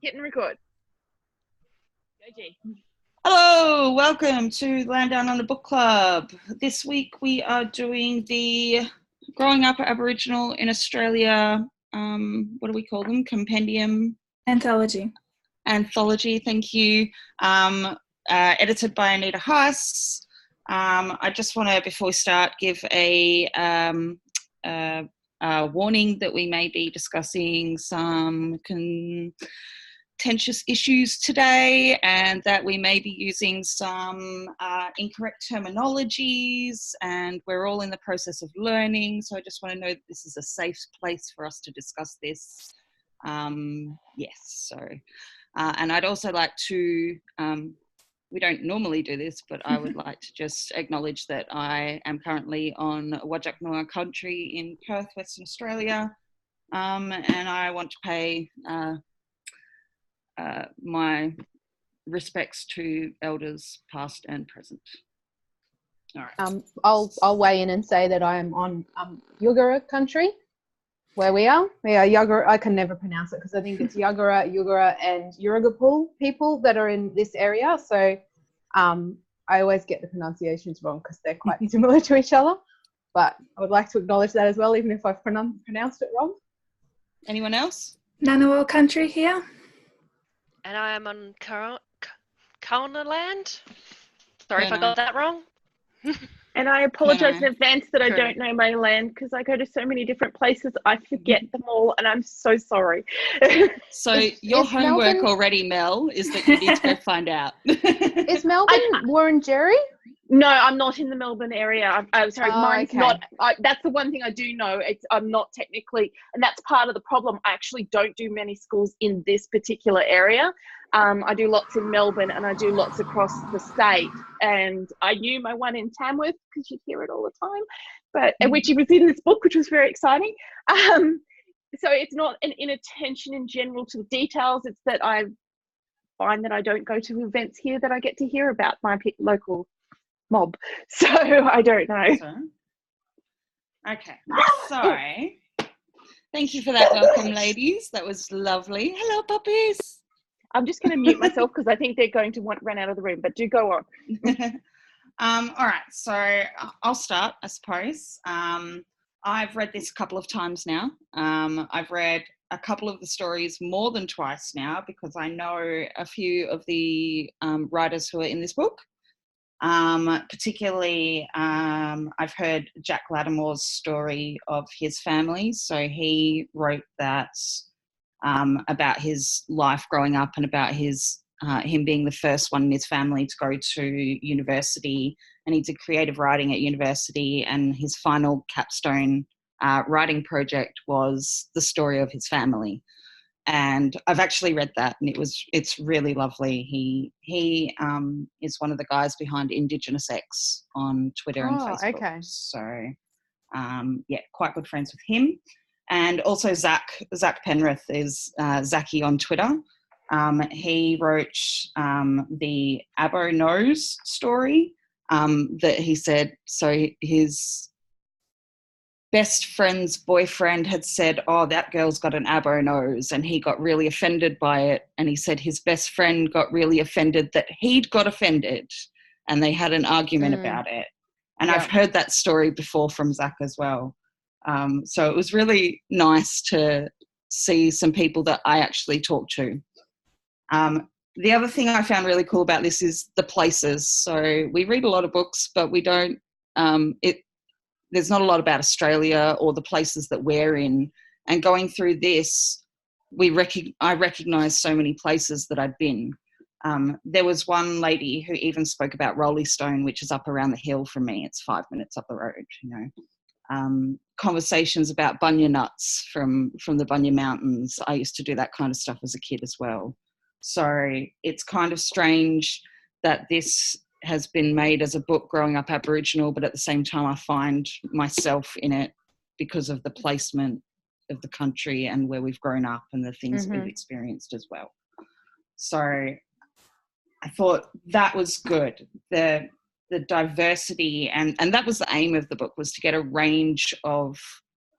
Hit and record. Go, G. Hello, welcome to Land Down Under Book Club. This week we are doing the Growing Up Aboriginal in Australia, what do we call them? Compendium? Anthology. Anthology, thank you. Edited by Anita Heiss. I just want to, before we start, give a warning that we may be discussing some contentious issues today, and that we may be using some incorrect terminologies, and we're all in the process of learning, so I just want to know that this is a safe place for us to discuss this. And I'd also like to, we don't normally do this, but I would like to just acknowledge that I am currently on Whadjuk Noongar country in Perth, Western Australia, and I want to pay my respects to elders past and present. All right. I'll weigh in and say that I am on Yugara country, where we are. Yugara. I can never pronounce it because I think it's Yugara, and Yurugapul people that are in this area. So I always get the pronunciations wrong because they're quite similar to each other. But I would like to acknowledge that as well, even if I've pronounced it wrong. Anyone else? Ngunnawal country here. And I am on Kaurna land. Sorry if I got that wrong. And I apologise in advance that I Correct. don't know my land because I go to so many different places, I forget them all, and I'm so sorry. So your homework Melbourne already, Mel, is that you need to go find out. Is Melbourne Wurundjeri? No, I'm not in the Melbourne area. I'm sorry, mine's okay. not. That's the one thing I do know. I'm not technically, and that's part of the problem. I actually don't do many schools in this particular area. I do lots in Melbourne and I do lots across the state. And I knew my one in Tamworth because you'd hear it all the time, but which was in this book, which was very exciting. So it's not an inattention in general to the details. It's that I find that I don't go to events here that I get to hear about my local mob. So I don't know. Okay, so thank you for that welcome, ladies. That was lovely. Hello, puppies. I'm just going to mute myself because I think they're going to run out of the room, but do go on. All right, so I'll start, I suppose. I've read this a couple of times now. I've read a couple of the stories more than twice now because I know a few of the writers who are in this book. Particularly, I've heard Jack Lattimore's story of his family. So he wrote that about his life growing up and about his him being the first one in his family to go to university, and he did creative writing at university, and his final capstone writing project was the story of his family. And I've actually read that, and it's really lovely. He is one of the guys behind Indigenous X on Twitter and Facebook. Okay. So quite good friends with him. And also Zach Penrith is Zachy on Twitter. He wrote the Abo Nose story that he said, so his best friend's boyfriend had said, oh, that girl's got an abo nose, and he got really offended by it, and he said his best friend got really offended that he'd got offended, and they had an argument about it. And I've heard that story before from Zach as well. So it was really nice to see some people that I actually talk to. The other thing I found really cool about this is the places. So we read a lot of books, but we don't, there's not a lot about Australia or the places that we're in. And going through this, I recognised so many places that I'd been. There was one lady who even spoke about Rolly Stone, which is up around the hill from me. It's 5 minutes up the road, you know. Conversations about bunya nuts from the Bunya Mountains. I used to do that kind of stuff as a kid as well. So it's kind of strange that this has been made as a book, Growing Up Aboriginal, but at the same time I find myself in it because of the placement of the country and where we've grown up and the things we've experienced as well. So I thought that was good. The diversity, and that was the aim of the book, was to get a range of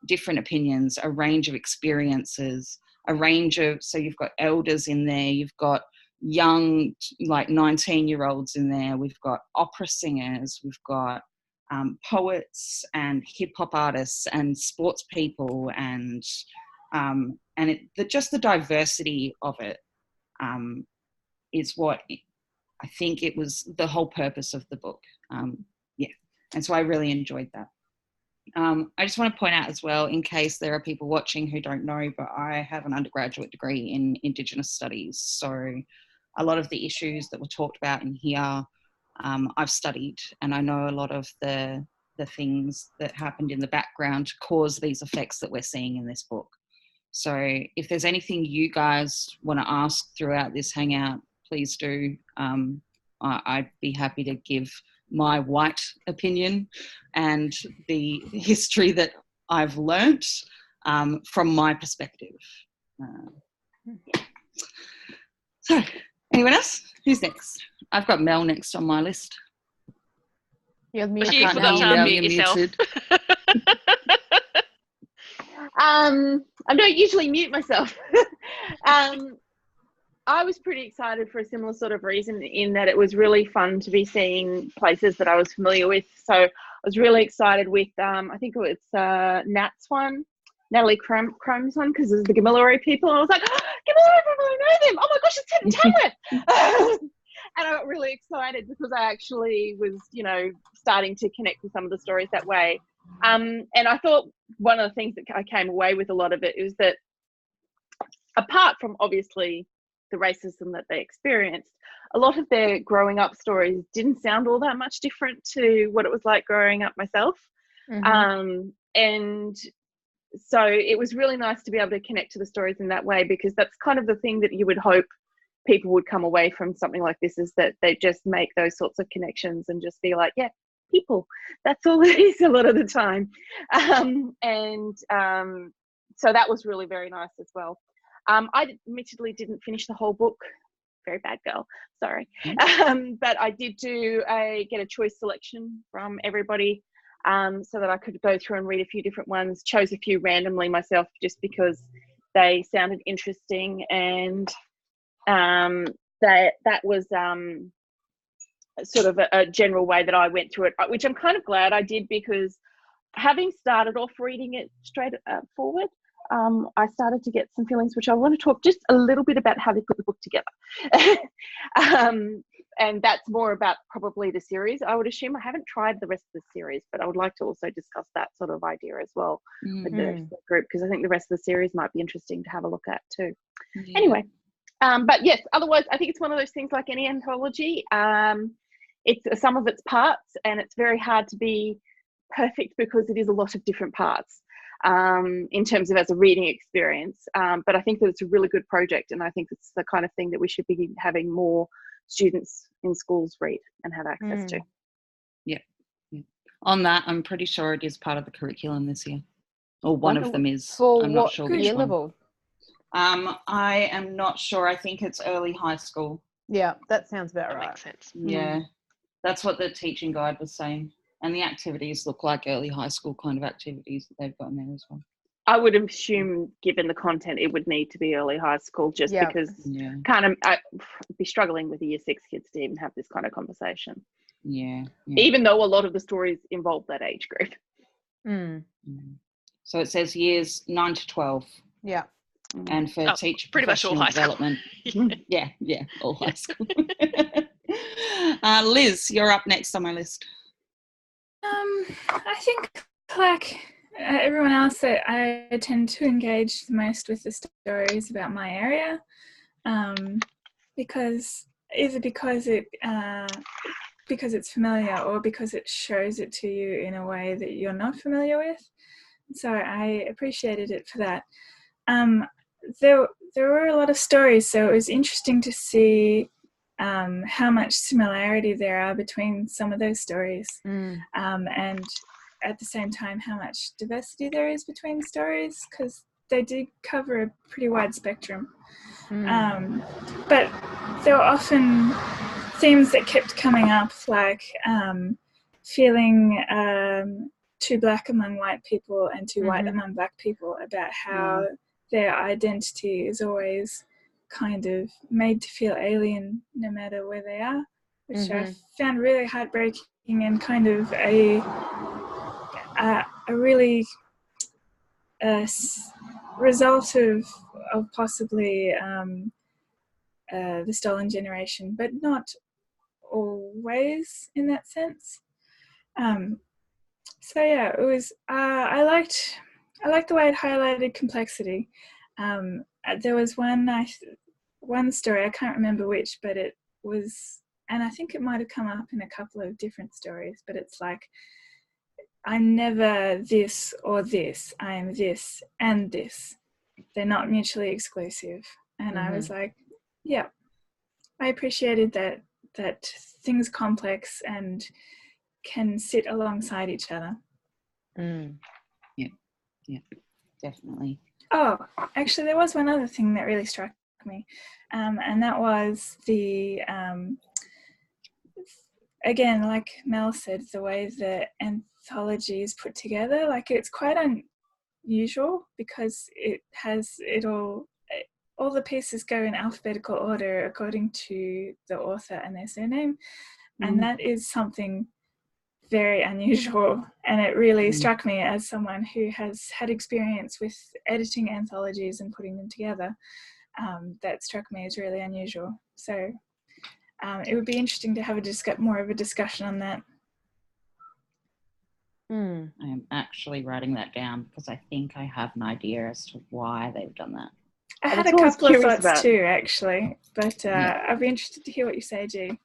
different opinions, a range of experiences, a range of, so you've got elders in there, you've got young, like 19-year-olds in there, we've got opera singers, we've got poets and hip-hop artists and sports people, and just the diversity of it is what I think it was the whole purpose of the book. And so I really enjoyed that. I just want to point out as well, in case there are people watching who don't know, but I have an undergraduate degree in Indigenous Studies. So a lot of the issues that were talked about in here, I've studied, and I know a lot of the things that happened in the background to cause these effects that we're seeing in this book. So if there's anything you guys want to ask throughout this hangout, please do. I'd be happy to give my white opinion and the history that I've learnt from my perspective. So, anyone else? Who's next? I've got Mel next on my list. You're You muted. forgot to Mel. unmute yourself. I don't usually mute myself. I was pretty excited for a similar sort of reason, in that it was really fun to be seeing places that I was familiar with. So I was really excited with, I think it was Nat's one, Natalie Chrome's one, because it's the Gamilaraay people. And I was like, oh, Gamilaraay people, I know them. Oh my gosh, it's Tim Tamworth. And I got really excited because I actually was, starting to connect with some of the stories that way. And I thought one of the things that I came away with a lot of it is that, apart from obviously the racism that they experienced, a lot of their growing up stories didn't sound all that much different to what it was like growing up myself. Mm-hmm. And so it was really nice to be able to connect to the stories in that way, because that's kind of the thing that you would hope people would come away from something like this, is that they just make those sorts of connections and just be like, yeah, people, that's all it is a lot of the time. So that was really very nice as well. I admittedly didn't finish the whole book. Very bad girl, sorry. But I did get a choice selection from everybody, so that I could go through and read a few different ones. Chose a few randomly myself just because they sounded interesting, and that was sort of a general way that I went through it, which I'm kind of glad I did, because having started off reading it straight forward, I started to get some feelings, which I want to talk just a little bit about how they put the book together. And that's more about probably the series, I would assume. I haven't tried the rest of the series, but I would like to also discuss that sort of idea as well with the group, because I think the rest of the series might be interesting to have a look at too. Yeah. Anyway, but yes, otherwise, I think it's one of those things like any anthology. It's some of its parts, and it's very hard to be perfect because it is a lot of different parts. In terms of as a reading experience, but I think that it's a really good project, and I think it's the kind of thing that we should be having more students in schools read and have access to. Yeah. On that, I'm pretty sure it is part of the curriculum this year, or one of them is. For I'm what not sure which year one. level? I am not sure. I think it's early high school. Yeah, that sounds about That right. makes sense. Yeah, that's what the teaching guide was saying. And the activities look like early high school kind of activities that they've got in there as well. I would assume, given the content, it would need to be early high school, just because I'd be struggling with the year 6 kids to even have this kind of conversation. Yeah. Even though a lot of the stories involve that age group. So it says years 9 to 12. Yeah. And for teacher pretty much all high development. school. yeah, all high school. Liz, you're up next on my list. I think, like everyone else, that I tend to engage the most with the stories about my area, because it's familiar, or because it shows it to you in a way that you're not familiar with. So I appreciated it for that. There were a lot of stories, so it was interesting to see how much similarity there are between some of those stories, and at the same time how much diversity there is between stories, because they do cover a pretty wide spectrum. But there were often themes that kept coming up, like feeling too black among white people and too white among black people, about how their identity is always kind of made to feel alien no matter where they are, which I found really heartbreaking and kind of a really result of possibly the stolen generation, but not always in that sense. So yeah, it was. I liked the way it highlighted complexity. There was one story, I can't remember which, but it was, and I think it might have come up in a couple of different stories. But it's like, I'm never this or this. I am this and this. They're not mutually exclusive. And I was like, yeah, I appreciated that things complex and can sit alongside each other. Yeah, definitely. Oh, actually, there was one other thing that really struck me, and that was the again, like Mel said, the way the anthology is put together. Like, it's quite unusual because it has all the pieces go in alphabetical order according to the author and their surname, and that is something very unusual, and it really struck me as someone who has had experience with editing anthologies and putting them together. That struck me as really unusual. So it would be interesting to have more of a discussion on that. I am actually writing that down because I think I have an idea as to why they've done that. I had a couple of thoughts too, actually, but I'd be interested to hear what you say, G.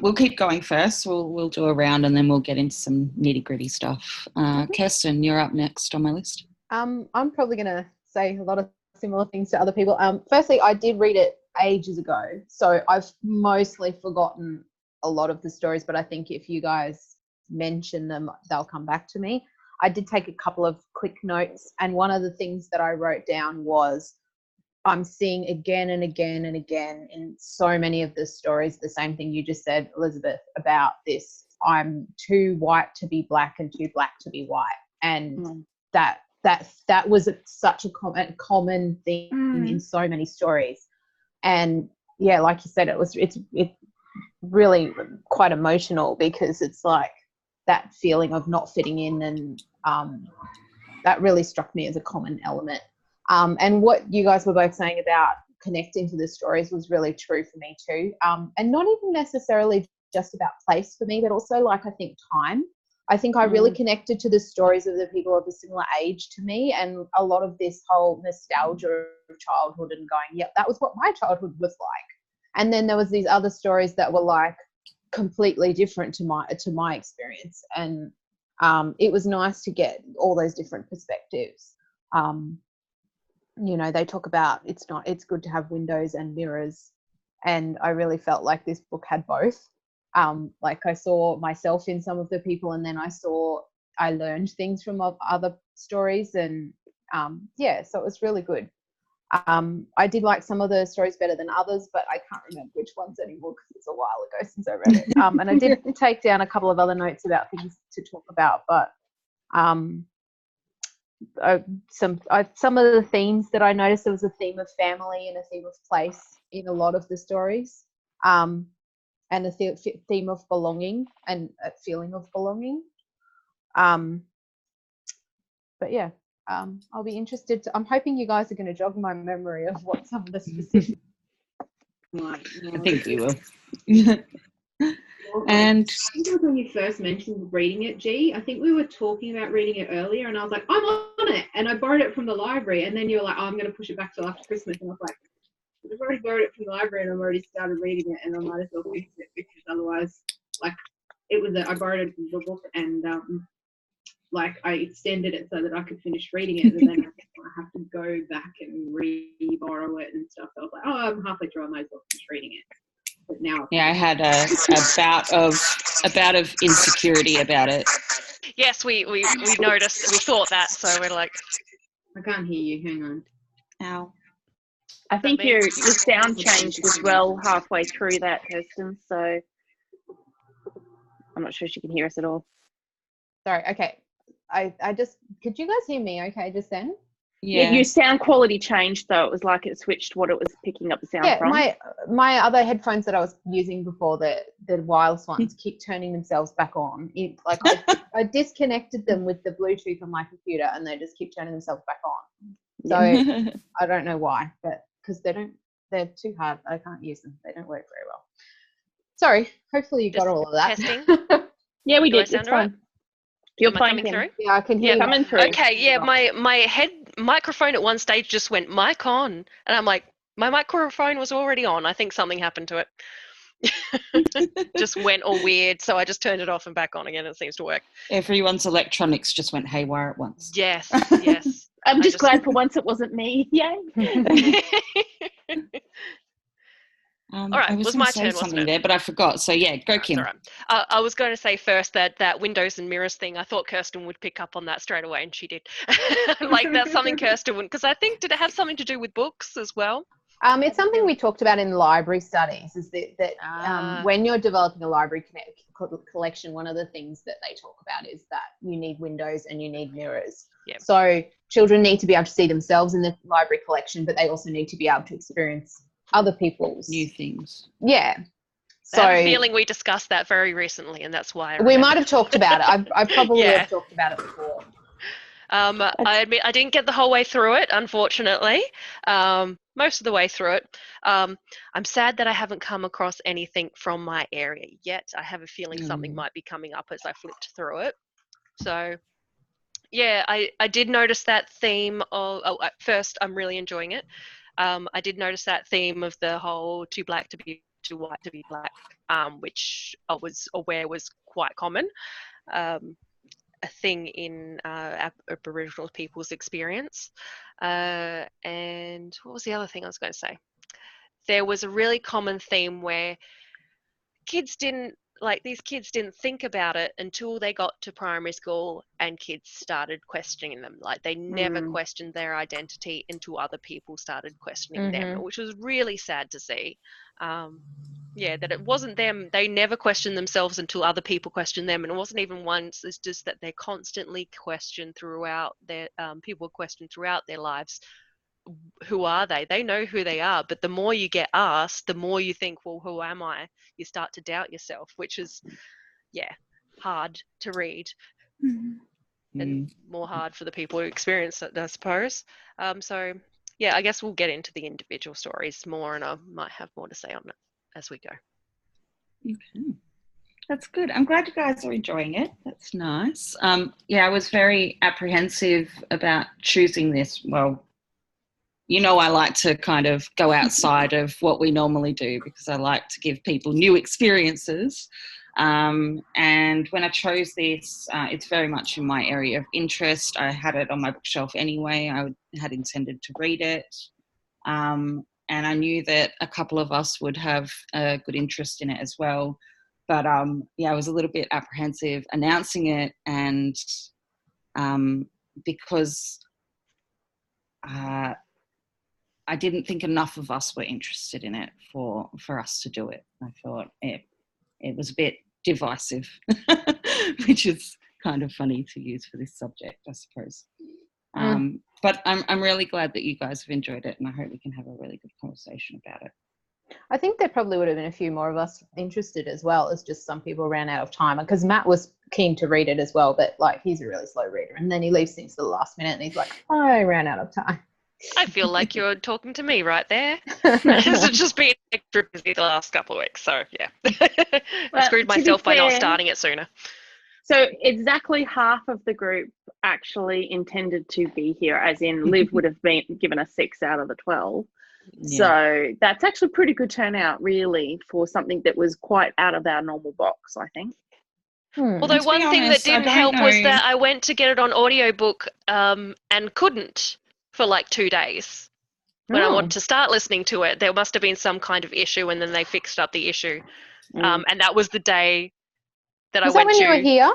We'll keep going first. We'll do a round and then we'll get into some nitty gritty stuff. Kirsten, you're up next on my list. I'm probably going to say a lot of similar things to other people. Firstly, I did read it ages ago, so I've mostly forgotten a lot of the stories, but I think if you guys mention them, they'll come back to me. I did take a couple of quick notes, and one of the things that I wrote down was, I'm seeing again and again and again in so many of the stories the same thing you just said, Elizabeth, about this. I'm too white to be black and too black to be white, and that was such a common thing in so many stories. And yeah, like you said, it's really quite emotional because it's like that feeling of not fitting in, and that really struck me as a common element. And what you guys were both saying about connecting to the stories was really true for me too. And not even necessarily just about place for me, but also, like, I think time. I think I really connected to the stories of the people of a similar age to me, and a lot of this whole nostalgia of childhood and going, yep, that was what my childhood was like. And then there was these other stories that were like completely different to my experience. And it was nice to get all those different perspectives. You know, they talk about it's good to have windows and mirrors, and I really felt like this book had both. Like, I saw myself in some of the people, and then I learned things from other stories, and yeah, so it was really good. I did like some of the stories better than others, but I can't remember which ones anymore because it's a while ago since I read it. And I did take down a couple of other notes about things to talk about, but some of the themes that I noticed, there was a theme of family and a theme of place in a lot of the stories, and a theme of belonging and a feeling of belonging. But yeah, I'll be interested I'm hoping you guys are going to jog my memory of what some of the specific I think we will. And I think when you first mentioned reading it, G, I think we were talking about reading it earlier, and I was like, I'm on it, and I borrowed it from the library, and then you were like, oh, I'm going to push it back till after Christmas, and I was like, I've already borrowed it from the library and I've already started reading it, and I might as well finish it, because otherwise, like, I borrowed it from the book, and like, I extended it so that I could finish reading it, and then I have to go back and re-borrow it and stuff. So I was like, oh, I'm halfway through, I might as well finish reading it. But now, yeah, I had a bout of insecurity about it. Yes, we noticed, we thought that, so we're like, I can't hear you. Hang on. Ow. I think your sound changed as well halfway through that, Kirsten, so I'm not sure she can hear us at all. Sorry, okay. I just, could you guys hear me okay just then? Your sound quality changed though. It was like it switched what it was picking up the sound from. My other headphones that I was using before, the wireless ones, keep turning themselves back on. I disconnected them with the Bluetooth on my computer, and they just keep turning themselves back on. So I don't know why, but because they're too hard. I can't use them. They don't work very well. Sorry. Hopefully you got all of that. Testing. Yeah, we Do I did. sound It's fine. You're fine, coming Kim. through? Yeah, I can hear you coming through. Okay, yeah, my head microphone at one stage just went mic on, and I'm like, my microphone was already on. I think something happened to it. Just went all weird, so I just turned it off and back on again. It seems to work. Everyone's electronics just went haywire at once. Yes, yes. I'm just glad for once it wasn't me. Yay. All right, I was my going to turn, say something wasn't it? there, but I forgot. So yeah, go Kim. All right. I was going to say first that windows and mirrors thing. I thought Kirsten would pick up on that straight away, and she did. Like that's something Kirsten wouldn't, because I think did it have something to do with books as well? It's something we talked about in library studies. Is that when you're developing a library collection, one of the things that they talk about is that you need windows and you need mirrors. Yep. So children need to be able to see themselves in the library collection, but they also need to be able to experience other people's new things. Yeah. So I have a feeling we discussed that very recently, and that's why we might have talked about it. I probably have talked about it before. I admit I didn't get the whole way through it, unfortunately. Most of the way through it. I'm sad that I haven't come across anything from my area yet. I have a feeling something might be coming up as I flipped through it. So, yeah, I did notice that theme of, at first I'm really enjoying it. I did notice that theme of the whole too black to be too white to be black, which I was aware was quite common. A thing in Aboriginal people's experience. And what was the other thing I was going to say? There was a really common theme where these kids didn't think about it until they got to primary school and kids started questioning them. Like they never questioned their identity until other people started questioning them, which was really sad to see. That it wasn't them. They never questioned themselves until other people questioned them, and it wasn't even once. It's just that they're constantly questioned throughout their people question throughout their lives. Who are they? They know who they are, but the more you get asked, the more you think, well, who am I? You start to doubt yourself, which is, hard to read, and more hard for the people who experience it, I suppose. So, I guess we'll get into the individual stories more, and I might have more to say on it as we go. Okay. That's good. I'm glad you guys are enjoying it. That's nice. I was very apprehensive about choosing this. Well, I like to kind of go outside of what we normally do because I like to give people new experiences. And when I chose this, it's very much in my area of interest. I had it on my bookshelf anyway. I had intended to read it. And I knew that a couple of us would have a good interest in it as well. But, I was a little bit apprehensive announcing it, and because I didn't think enough of us were interested in it for us to do it. I thought it was a bit divisive, which is kind of funny to use for this subject, I suppose. But I'm really glad that you guys have enjoyed it, and I hope we can have a really good conversation about it. I think there probably would have been a few more of us interested as well. It's just some people ran out of time, because Matt was keen to read it as well, but he's a really slow reader, and then he leaves things to the last minute and he's like, I ran out of time. I feel like you're talking to me right there. It's just been extra busy the last couple of weeks, so I screwed myself by not starting it sooner. So exactly half of the group actually intended to be here, as in Liv would have been given a 6 out of the 12. Yeah. So that's actually a pretty good turnout, really, for something that was quite out of our normal box, I think. Although one thing that didn't help was that I went to get it on audiobook and couldn't for 2 days. When I wanted to start listening to it, there must have been some kind of issue, and then they fixed up the issue. And that was the day that I went to. Was that when you were here?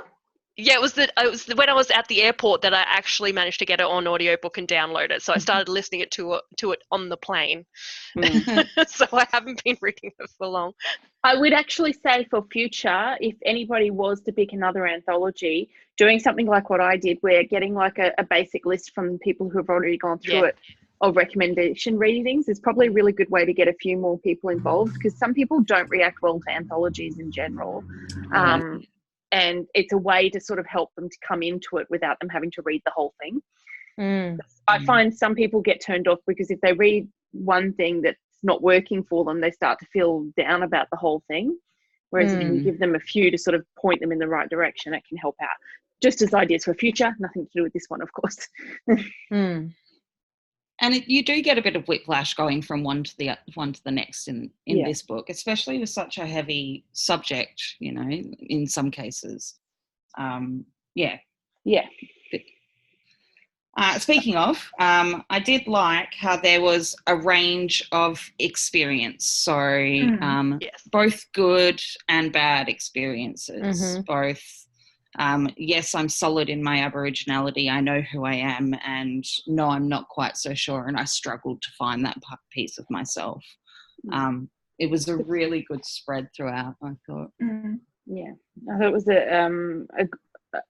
Yeah, it was when I was at the airport that I actually managed to get it on audiobook and download it. So I started listening to it on the plane. So I haven't been reading it for long. I would actually say for future, if anybody was to pick another anthology, doing something like what I did, where getting like a basic list from people who have already gone through it of recommendation readings is probably a really good way to get a few more people involved, because some people don't react well to anthologies in general. And it's a way to sort of help them to come into it without them having to read the whole thing. I find some people get turned off because if they read one thing that's not working for them, they start to feel down about the whole thing. Whereas if you give them a few to sort of point them in the right direction, it can help out. Just as ideas for future, nothing to do with this one, of course. And you do get a bit of whiplash going from one to the next in this book, especially with such a heavy subject, you know, in some cases. Speaking of, I did like how there was a range of experience. So both good and bad experiences, both. Yes, I'm solid in my Aboriginality. I know who I am, and no, I'm not quite so sure. And I struggled to find that piece of myself. It was a really good spread throughout, I thought. Yeah, I thought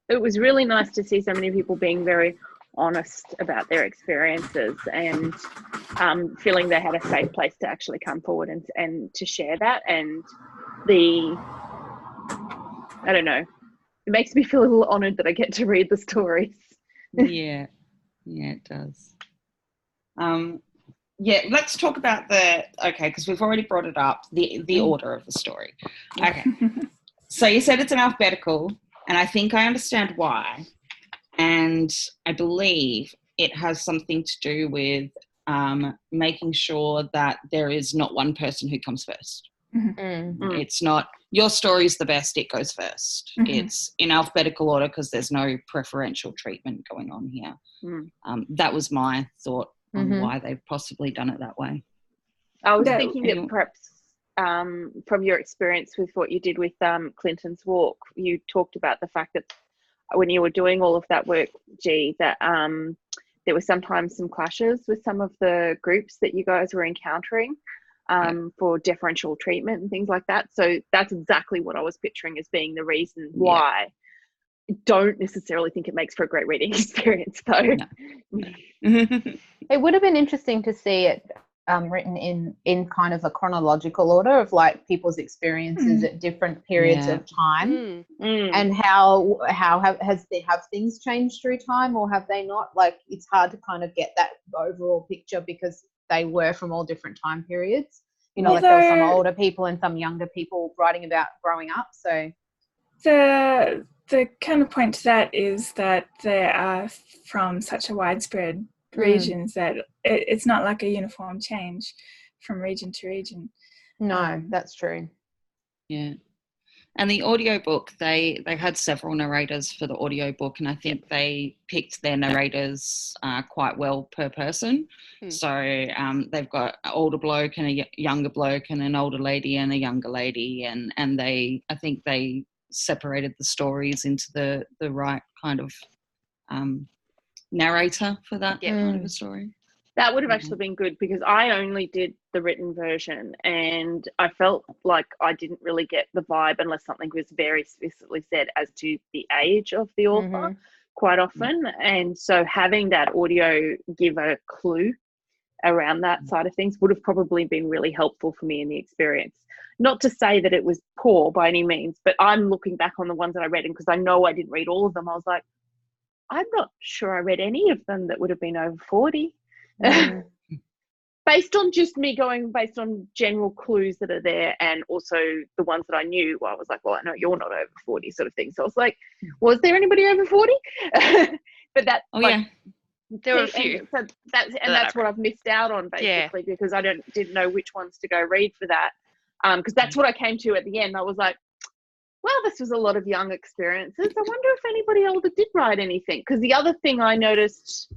it was really nice to see so many people being very honest about their experiences and feeling they had a safe place to actually come forward and to share that. And I don't know. It makes me feel a little honoured that I get to read the stories. Yeah, it does. Let's talk about because we've already brought it up, the order of the story. Okay. So you said it's an alphabetical, and I think I understand why. And I believe it has something to do with making sure that there is not one person who comes first. It's not your story is the best, it goes first. It's in alphabetical order because there's no preferential treatment going on here. That was my thought on why they've possibly done it that way. I was thinking that perhaps from your experience with what you did with Clinton's Walk, you talked about the fact that when you were doing all of that work, that there were sometimes some clashes with some of the groups that you guys were encountering. For differential treatment and things like that. So that's exactly what I was picturing as being the reason why. I don't necessarily think it makes for a great reading experience, though. No. It would have been interesting to see it written in kind of a chronological order of like people's experiences at different periods of time, and how have things changed through time, or have they not? Like, it's hard to kind of get that overall picture because they were from all different time periods. You know, like there were some older people and some younger people writing about growing up. So the counterpoint to that is that they are from such a widespread regions that it's not like a uniform change from region to region. No, that's true. Yeah. And the audiobook, they had several narrators for the audiobook, and I think they picked their narrators quite well per person. So they've got an older bloke and a younger bloke and an older lady and a younger lady, and I think they separated the stories into the right kind of narrator for that kind of a story. That would have actually been good, because I only did the written version and I felt like I didn't really get the vibe unless something was very explicitly said as to the age of the author quite often. And so having that audio give a clue around that side of things would have probably been really helpful for me in the experience. Not to say that it was poor by any means, but I'm looking back on the ones that I read, and because I know I didn't read all of them, I was like, I'm not sure I read any of them that would have been over 40. Based on just me going based on general clues that are there, and also the ones that I knew, I was like, well, I know you're not over 40 sort of thing. So I was like, was there anybody over 40? But that there were a few. So that's what I've missed out on, basically, because I didn't know which ones to go read for that. Because that's what I came to at the end. I was like, well, this was a lot of young experiences. I wonder if anybody older did write anything. Because the other thing I noticed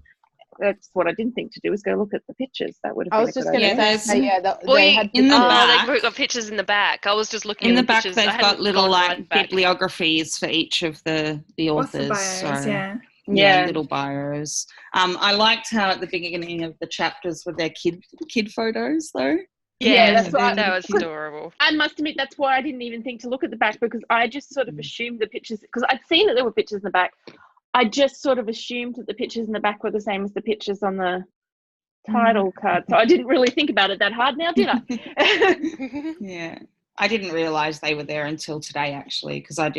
that's what I didn't think to do, was go look at the pictures. That would have I been was a just good going to idea. say, Well, they had in the pictures. back. They've got pictures in the back. I was just looking In at the back, pictures. they've I hadn't got little gone like right back. bibliographies for each of the Author authors. bios, So yeah. yeah, little bios. I liked how at the beginning of the chapters were their kid photos though. Yeah, Yes, that's what that was adorable. I must admit, that's why I didn't even think to look at the back, because I just sort of assumed the pictures, because I'd seen that there were pictures in the back. I just sort of assumed that the pictures in the back were the same as the pictures on the title card. So I didn't really think about it that hard now, did I? Yeah. I didn't realise they were there until today, actually, because I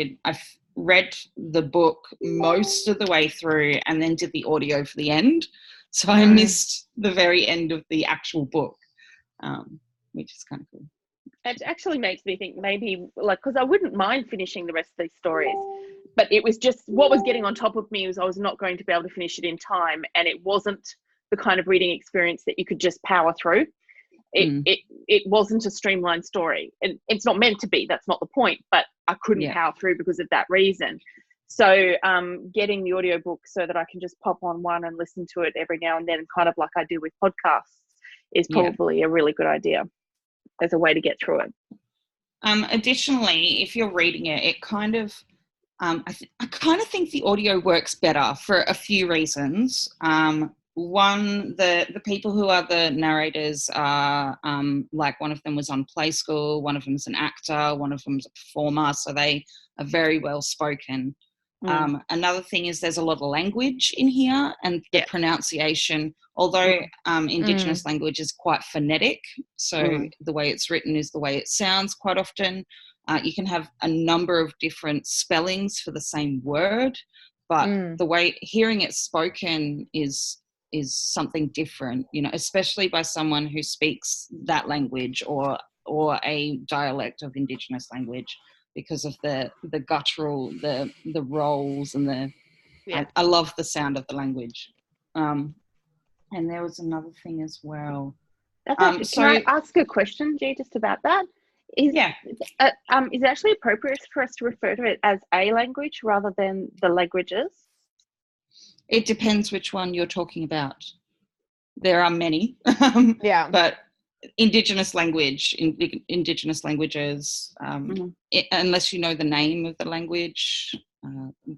read the book most of the way through and then did the audio for the end. So I missed the very end of the actual book, which is kind of cool. It actually makes me think maybe, like, because I wouldn't mind finishing the rest of these stories, but it was just what was getting on top of me was I was not going to be able to finish it in time, and it wasn't the kind of reading experience that you could just power through. It wasn't a streamlined story, and it's not meant to be. That's not the point. But I couldn't power through because of that reason. So getting the audiobook so that I can just pop on one and listen to it every now and then, kind of like I do with podcasts, is probably a really good idea as a way to get through it. Additionally, if you're reading it, it kind of I kind of think the audio works better for a few reasons. One, the people who are the narrators are like, one of them was on Play School, one of them is an actor, one of them is a performer, so they are very well spoken. Another thing is there's a lot of language in here, and the pronunciation, although Indigenous language is quite phonetic, so the way it's written is the way it sounds quite often. You can have a number of different spellings for the same word, but the way hearing it spoken is something different, you know, especially by someone who speaks that language or a dialect of Indigenous language, because of the guttural, the rolls and the I love the sound of the language. And there was another thing as well. Can I ask a question, G, just about that? Is it actually appropriate for us to refer to it as a language rather than the languages? It depends which one you're talking about. There are many, but Indigenous language, Indigenous languages, unless you know the name of the language,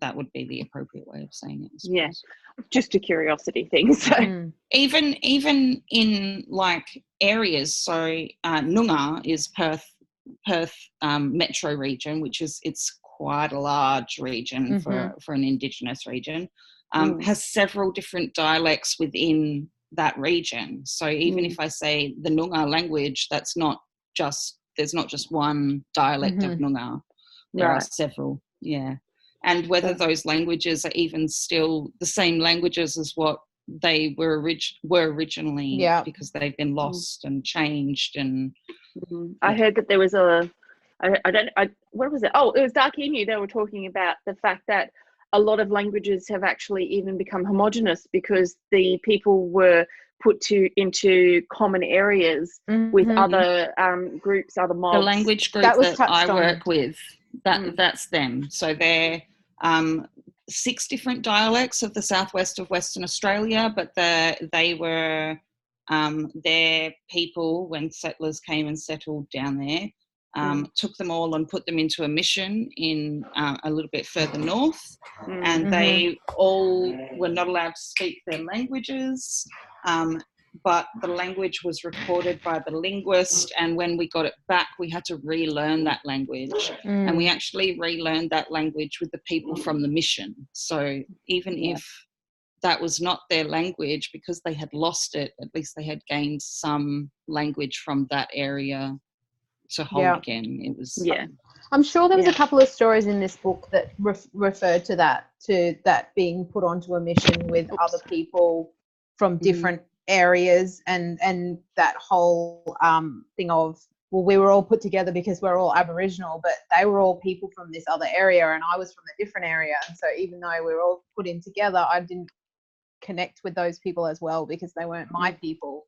that would be the appropriate way of saying it. Yeah, just a curiosity thing. So even in like areas, so Noongar is Perth metro region, which is it's quite a large region for an Indigenous region. Has several different dialects within that region. So even if I say the Noongar language, there's not just one dialect of Noongar. There are several, and whether those languages are even still the same languages as what they were originally, because they've been lost and changed. And I heard that there was what was it? Oh, it was Dark Emu. They were talking about the fact that a lot of languages have actually even become homogenous because the people were put into common areas with other groups, other mobs. The language group that I work with, that's them. So they're 6 different dialects of the southwest of Western Australia, but they were their people, when settlers came and settled down there, took them all and put them into a mission in a little bit further north, and they all were not allowed to speak their languages, but the language was recorded by the linguist, and when we got it back we had to relearn that language, and we actually relearned that language with the people from the mission. So even if that was not their language, because they had lost it, at least they had gained some language from that area to hold again. It was I'm sure there was a couple of stories in this book that referred to that being put onto a mission with other people from different areas, and that whole thing of, well, we were all put together because we're all Aboriginal, but they were all people from this other area and I was from a different area, and so even though we were all put in together, I didn't connect with those people as well because they weren't my people.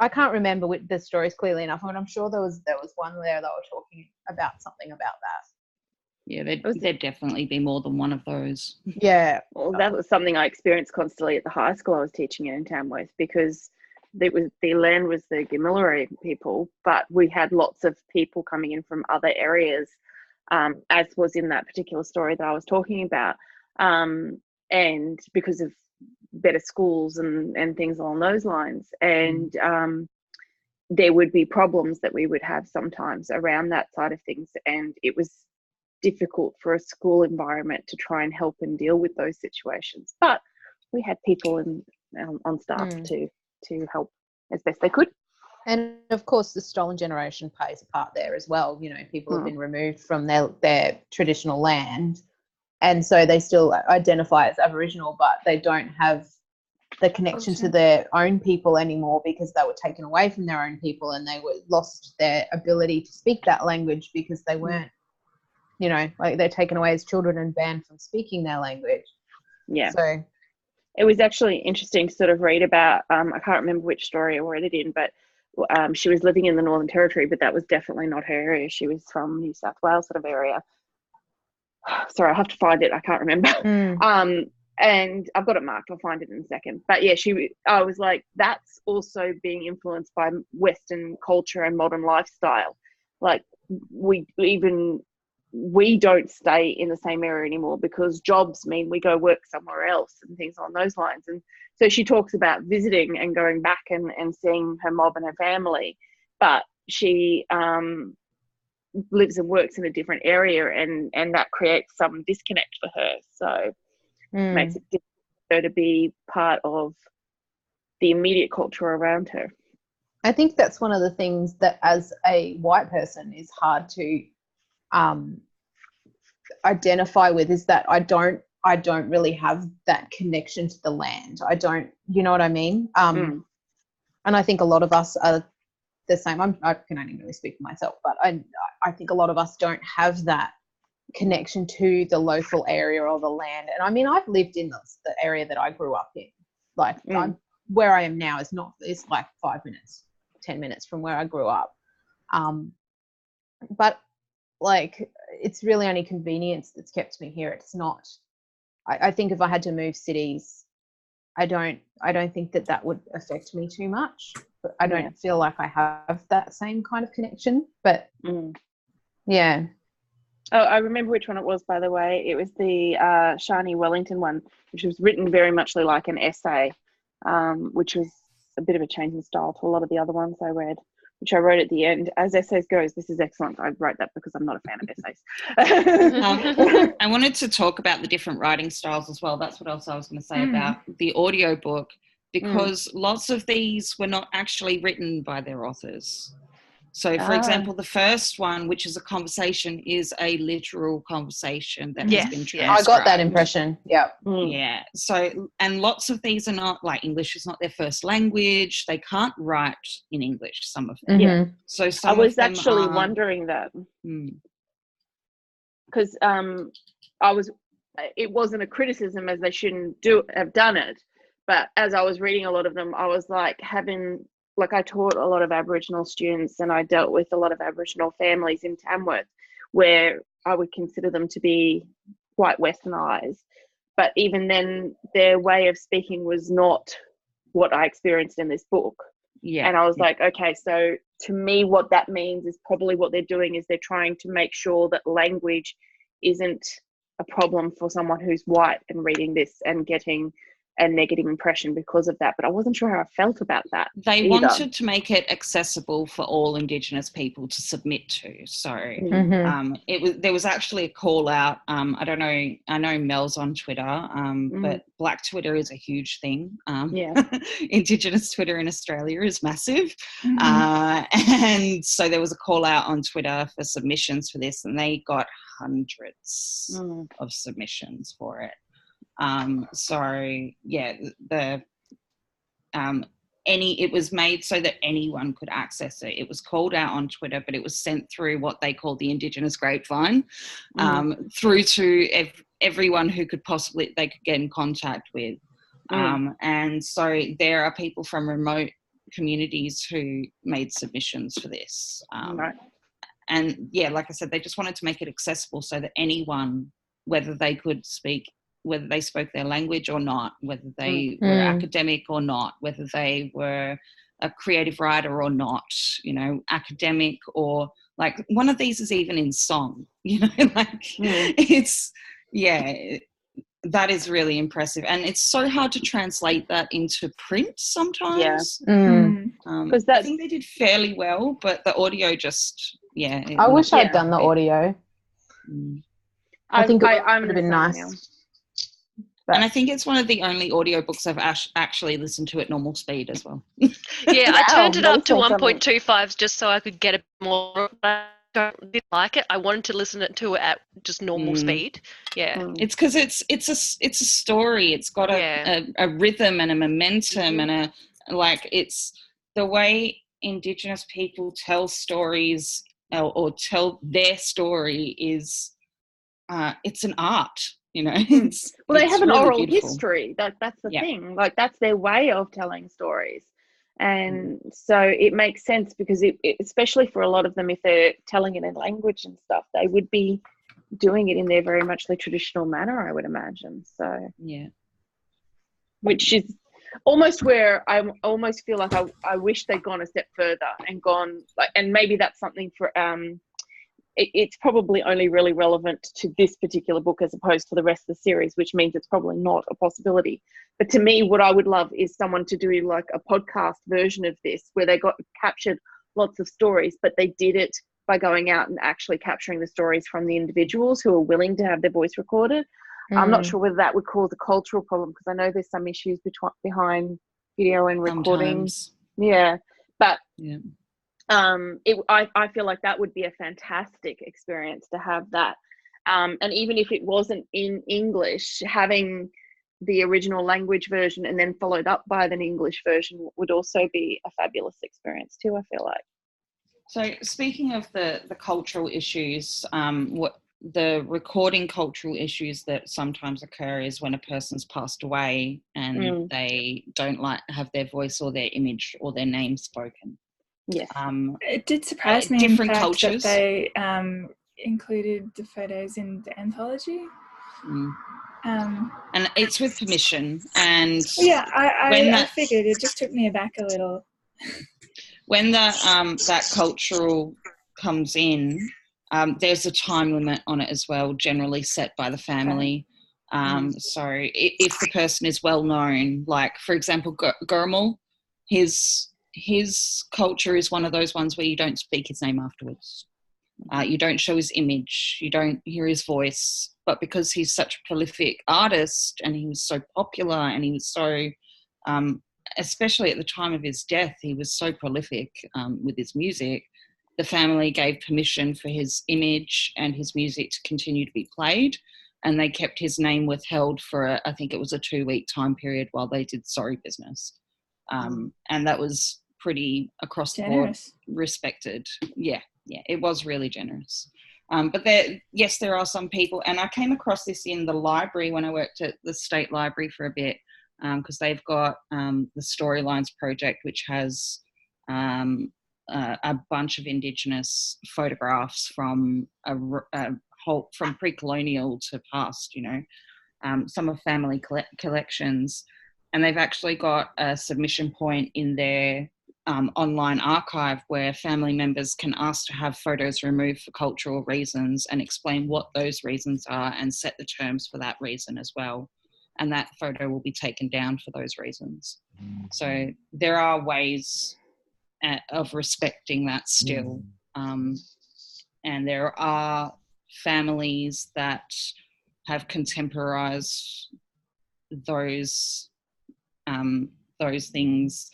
I can't remember the stories clearly enough, but I'm sure there was one where they were talking about something about Yeah, there'd definitely be more than one of those. Yeah. Well, that was something I experienced constantly at the high school I was teaching in Tamworth, because the land was the Gamilaroi people, but we had lots of people coming in from other areas, as was in that particular story that I was talking about, and because of better schools and things along those lines, and there would be problems that we would have sometimes around that side of things, and it was difficult for a school environment to try and help and deal with those situations. But we had people on staff to help as best they could. And of course, the stolen generation plays a part there as well. You know, people have been removed from their traditional land, and so they still identify as Aboriginal, but they don't have the connection to their own people anymore, because they were taken away from their own people, and they lost their ability to speak that language because they weren't, you know, like they're taken away as children and banned from speaking their language. Yeah. So it was actually interesting to sort of read about, I can't remember which story I read it in, but she was living in the Northern Territory, but that was definitely not her area. She was from New South Wales sort of area. Sorry, I have to find it. I can't remember. And I've got it marked. I'll find it in a second. But yeah, I was like, that's also being influenced by Western culture and modern lifestyle. Like we don't stay in the same area anymore because jobs mean we go work somewhere else and things along those lines. And so she talks about visiting and going back and seeing her mob and her family, but she lives and works in a different area, and that creates some disconnect for her. So makes it difficult for her to be part of the immediate culture around her. I think that's one of the things that as a white person is hard to identify with, is that I don't really have that connection to the land. I don't, you know what I mean? And I think a lot of us are the same. I can only really speak for myself, but I think a lot of us don't have that connection to the local area or the land. And I mean, I've lived in the area that I grew up in. Like where I am now is like 5 minutes, 10 minutes from where I grew up. But like, it's really only convenience that's kept me here. It's not, I think if I had to move cities, I don't think that would affect me too much. But I don't feel like I have that same kind of connection. But yeah. Oh, I remember which one it was, by the way. It was the Shani Wellington one, which was written very much like an essay, which was a bit of a change in style to a lot of the other ones I read, which I wrote at the end. As essays goes, this is excellent. I wrote that because I'm not a fan of essays. I wanted to talk about the different writing styles as well. That's what else I was going to say about the audiobook, because lots of these were not actually written by their authors. So, for example, the first one, which is a conversation, is a literal conversation that has been transcribed. I got that impression. Yeah. Yeah. So, and lots of these are not, like, English is not their first language. They can't write in English, some of them. Yeah. So some I was of them actually wondering that. Because it wasn't a criticism as they shouldn't have done it. But as I was reading a lot of them, I was like I taught a lot of Aboriginal students, and I dealt with a lot of Aboriginal families in Tamworth, where I would consider them to be quite westernized. But even then, their way of speaking was not what I experienced in this book. Yeah. And I was like, okay, so to me, what that means is probably what they're doing is they're trying to make sure that language isn't a problem for someone who's white and reading this and getting a negative impression because of that. But I wasn't sure how I felt about that. They wanted to make it accessible for all Indigenous people to submit to. So there was actually a call out. I know Mel's on Twitter, but Black Twitter is a huge thing. Indigenous Twitter in Australia is massive. And so there was a call out on Twitter for submissions for this, and they got hundreds of submissions for it. It was made so that anyone could access it. It was called out on Twitter, but it was sent through what they call the Indigenous grapevine, through to everyone who they could get in contact with. And so there are people from remote communities who made submissions for this. and yeah, like I said, they just wanted to make it accessible so that anyone, whether they spoke their language or not, whether they were academic or not, whether they were a creative writer or not, you know, academic or like one of these is even in song, you know, like it's, yeah, that is really impressive. And it's so hard to translate that into print sometimes. Because I think they did fairly well, but the audio just, yeah. I wish I'd done the audio. I think it would have been nice. And I think it's one of the only audiobooks I've actually listened to at normal speed as well. Yeah, I turned it up to 1.25 just so I could get a more. I didn't like it. I wanted to listen to it at just normal speed. Yeah, it's because it's a story. It's got a rhythm and a momentum and it's the way Indigenous people tell stories or tell their story is it's an art. You know, they have an really oral beautiful history. That's the thing. Like that's their way of telling stories, and so it makes sense because it especially for a lot of them, if they're telling it in language and stuff, they would be doing it in their very much the traditional manner, I would imagine. So which is almost where I almost feel like I wish they'd gone a step further and gone like, and maybe that's something for it's probably only really relevant to this particular book as opposed to the rest of the series, which means it's probably not a possibility. But to me, what I would love is someone to do like a podcast version of this where they captured lots of stories, but they did it by going out and actually capturing the stories from the individuals who are willing to have their voice recorded. I'm not sure whether that would cause a cultural problem because I know there's some issues behind video and recording. Sometimes. Yeah, but I feel like that would be a fantastic experience to have that. And even if it wasn't in English, having the original language version and then followed up by an English version would also be a fabulous experience too, I feel like. So speaking of the cultural issues, what the recording cultural issues that sometimes occur is when a person's passed away and they don't have their voice or their image or their name spoken. Yes. It did surprise me different in fact cultures. that they included the photos in the anthology. And it's with permission. And I figured it just took me aback a little. When that cultural comes in, there's a time limit on it as well, generally set by the family. So if the person is well known, like for example, Gurmal, his culture is one of those ones where you don't speak his name afterwards. You don't show his image. You don't hear his voice. But because he's such a prolific artist and he was so popular and he was so, especially at the time of his death, he was so prolific with his music, the family gave permission for his image and his music to continue to be played. And they kept his name withheld for, I think it was a 2-week time period while they did sorry business. And that was pretty across the board respected. Yeah, it was really generous. But there are some people, and I came across this in the library when I worked at the State Library for a bit, because they've got the Storylines project, which has a bunch of Indigenous photographs from from pre-colonial to past, you know, some of family collections. And they've actually got a submission point in their online archive where family members can ask to have photos removed for cultural reasons and explain what those reasons are and set the terms for that reason as well. And that photo will be taken down for those reasons. So there are ways of respecting that still. And there are families that have contemporized those things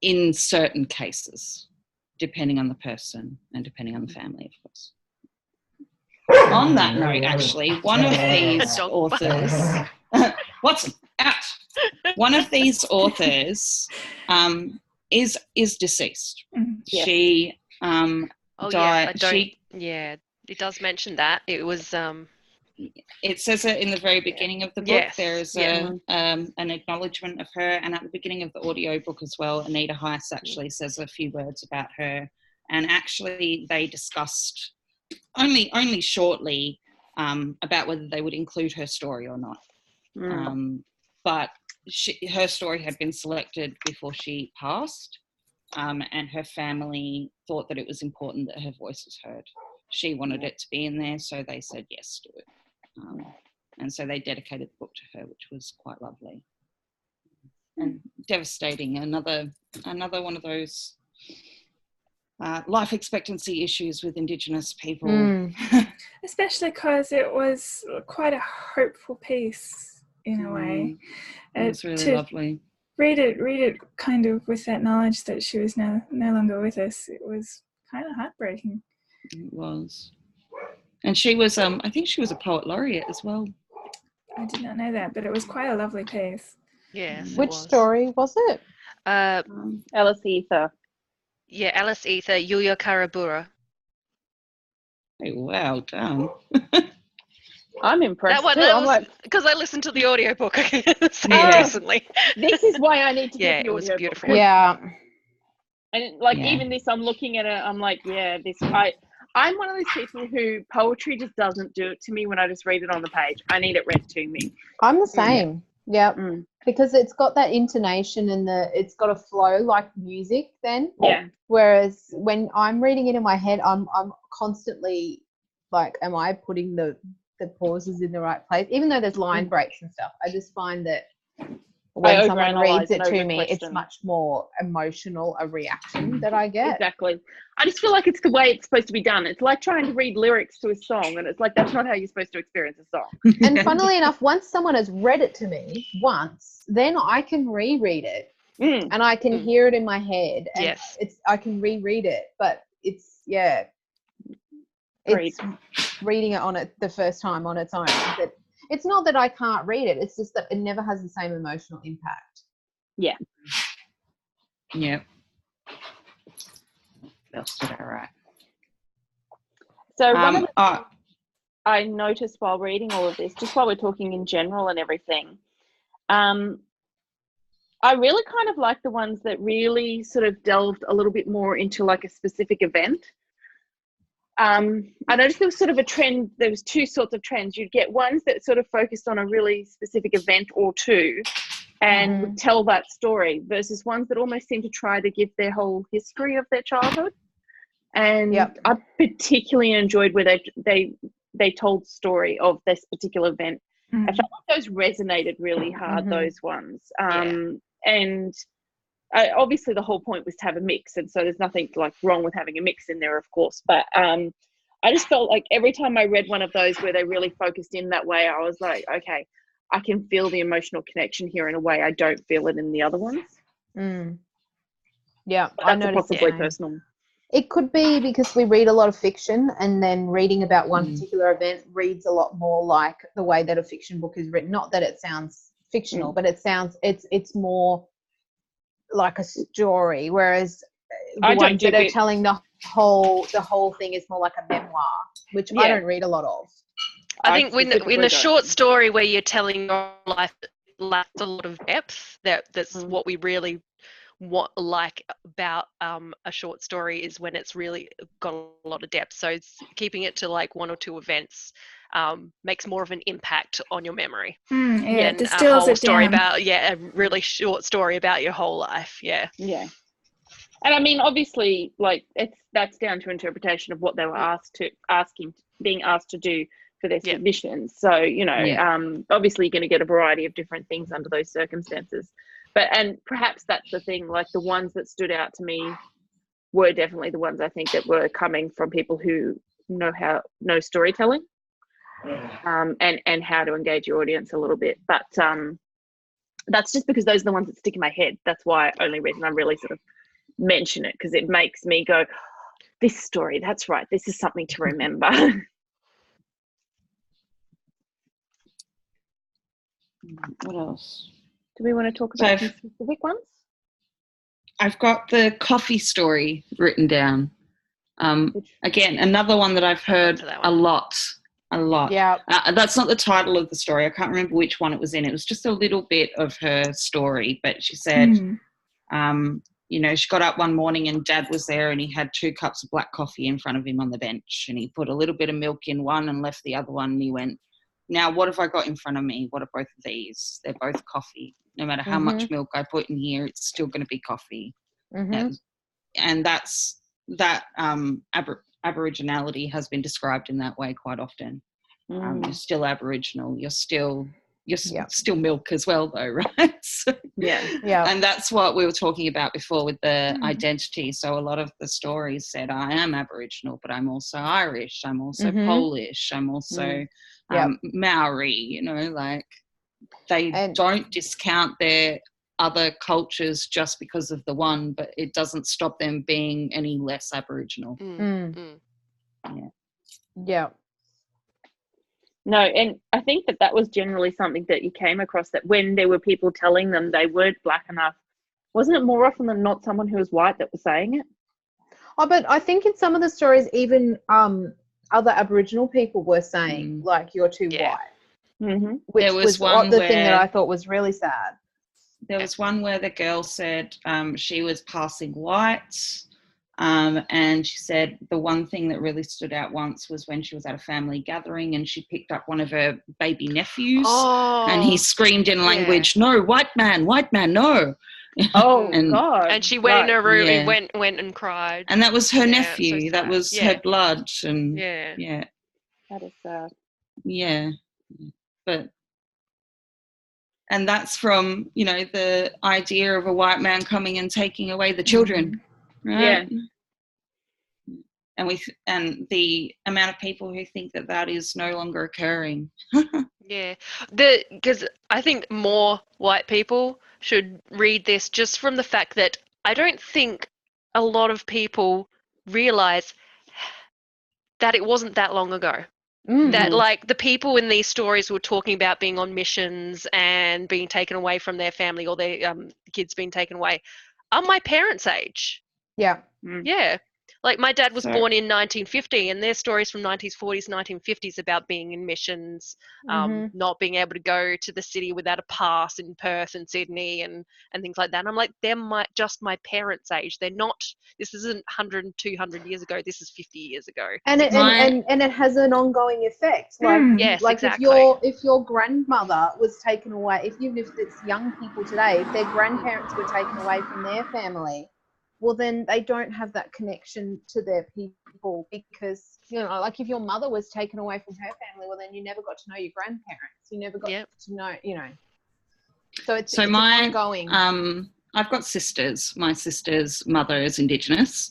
in certain cases, depending on the person and depending on the family, of course. On that note, actually, one of these authors, one of these authors is deceased. She died. It does mention that. It was it says it in the very beginning of the book. There's an acknowledgement of her, and at the beginning of the audio book as well, Anita Heiss actually says a few words about her and actually they discussed only shortly about whether they would include her story or not. But her story had been selected before she passed, and her family thought that it was important that her voice was heard. She wanted it to be in there, so they said yes to it. And so they dedicated the book to her, which was quite lovely. And devastating. Another one of those life expectancy issues with Indigenous people. Especially because it was quite a hopeful piece in a way. It was really lovely. Read it kind of with that knowledge that she was no longer with us. It was kind of heartbreaking. It was. And she was, I think she was a poet laureate as well. I did not know that, but it was quite a lovely piece. Yes. Which story was it? Alice Ether. Yeah, Alice Ether, Yuya Karabura. Oh, wow, damn. I'm impressed That one, too. I'm like, because I listened to the audiobook recently. This is why I need to get the it was audiobook. beautiful. Yeah. And like even this, I'm looking at it, I'm like, yeah, this. I'm one of those people who poetry just doesn't do it to me when I just read it on the page. I need it read to me. I'm the same. Yeah. Because it's got that intonation and it's got a flow like music then. Yeah. Whereas when I'm reading it in my head, I'm constantly like, am I putting the pauses in the right place? Even though there's line breaks and stuff, I just find that when someone reads it to me, it's much more emotional a reaction that I get. Exactly. I just feel like it's the way it's supposed to be done. It's like trying to read lyrics to a song, and it's like that's not how you're supposed to experience a song. And funnily enough, once someone has read it to me once, then I can reread it and I can hear it in my head. And I can reread it, but it's reading it on it the first time on its own. It's not that I can't read it. It's just that it never has the same emotional impact. Yeah. Yeah. That's all right. So one of the things I noticed while reading all of this, just while we're talking in general and everything, I really kind of like the ones that really sort of delved a little bit more into like a specific event. I noticed there was sort of a trend. There was two sorts of trends. You'd get ones that sort of focused on a really specific event or two and would tell that story, versus ones that almost seem to try to give their whole history of their childhood. And I particularly enjoyed where they told the story of this particular event. I felt like those resonated really hard, those ones. And obviously the whole point was to have a mix, and so there's nothing like wrong with having a mix in there, of course, but I just felt like every time I read one of those where they really focused in that way, I was like, okay, I can feel the emotional connection here in a way I don't feel it in the other ones. Yeah, but that's possibly personal. It could be because we read a lot of fiction, and then reading about one particular event reads a lot more like the way that a fiction book is written. Not that it sounds fictional, but it's more like a story, whereas the ones that are telling the whole thing is more like a memoir, which I don't read a lot of. I think in a short story where you're telling your life lacks a lot of depth, that's what we really like about a short story, is when it's really got a lot of depth. So it's keeping it to like one or two events makes more of an impact on your memory. It distills a whole it story down. about a really short story about your whole life. Yeah. And I mean, obviously, like that's down to interpretation of what they were being asked to do for their submissions. So obviously you're going to get a variety of different things under those circumstances. And perhaps that's the thing, like the ones that stood out to me were definitely the ones I think that were coming from people who know storytelling and how to engage your audience a little bit. But that's just because those are the ones that stick in my head. That's why only reason I really sort of mention it, because it makes me go, this story, that's right, this is something to remember. What else? Do we want to talk about some specific ones? I've got the coffee story written down. Again, another one that I've heard a lot. Yeah. That's not the title of the story. I can't remember which one it was in. It was just a little bit of her story, but she said you know, she got up one morning and Dad was there and he had 2 cups of black coffee in front of him on the bench, and he put a little bit of milk in one and left the other one, and he went, now what have I got in front of me? What are both of these? They're both coffee. No matter how much milk I put in here, it's still going to be coffee. And that's that Aboriginality has been described in that way quite often. You're still Aboriginal. You're still milk as well, though, right? So, and that's what we were talking about before with the identity. So a lot of the stories said, I am Aboriginal, but I'm also Irish. I'm also Polish. I'm also Maori. You know, like they don't discount their other cultures just because of the one, but it doesn't stop them being any less Aboriginal. No, and I think that was generally something that you came across, that when there were people telling them they weren't black enough, wasn't it more often than not someone who was white that was saying it? Oh, but I think in some of the stories, even other Aboriginal people were saying, like, you're too white. Which was the thing that I thought was really sad. There was one where the girl said she was passing white. And she said the one thing that really stood out once was when she was at a family gathering and she picked up one of her baby nephews and he screamed in language, no, white man, no. Oh, God. And she went in her room and went and cried. And that was her nephew. So that was her blood. And That is sad. Yeah. But, and that's from, you know, the idea of a white man coming and taking away the children. Right? And the amount of people who think that is no longer occurring. Because I think more white people should read this, just from the fact that I don't think a lot of people realize that it wasn't that long ago. That, like, the people in these stories were talking about being on missions and being taken away from their family, or their kids being taken away, are my parents' age. Like, my dad was born in 1950, and there's stories from 1940s, 1950s about being in missions, not being able to go to the city without a pass in Perth and Sydney and things like that. And I'm like, they're just my parents' age. They're not, this isn't 100, 200 years ago. This is 50 years ago. And it has an ongoing effect. Like, exactly. if your grandmother was taken away, even if it's young people today, if their grandparents were taken away from their family, well, then they don't have that connection to their people, because, you know, like, if your mother was taken away from her family, well, then you never got to know your grandparents. You never got to know, you know. So it's ongoing. I've got sisters. My sister's mother is Indigenous.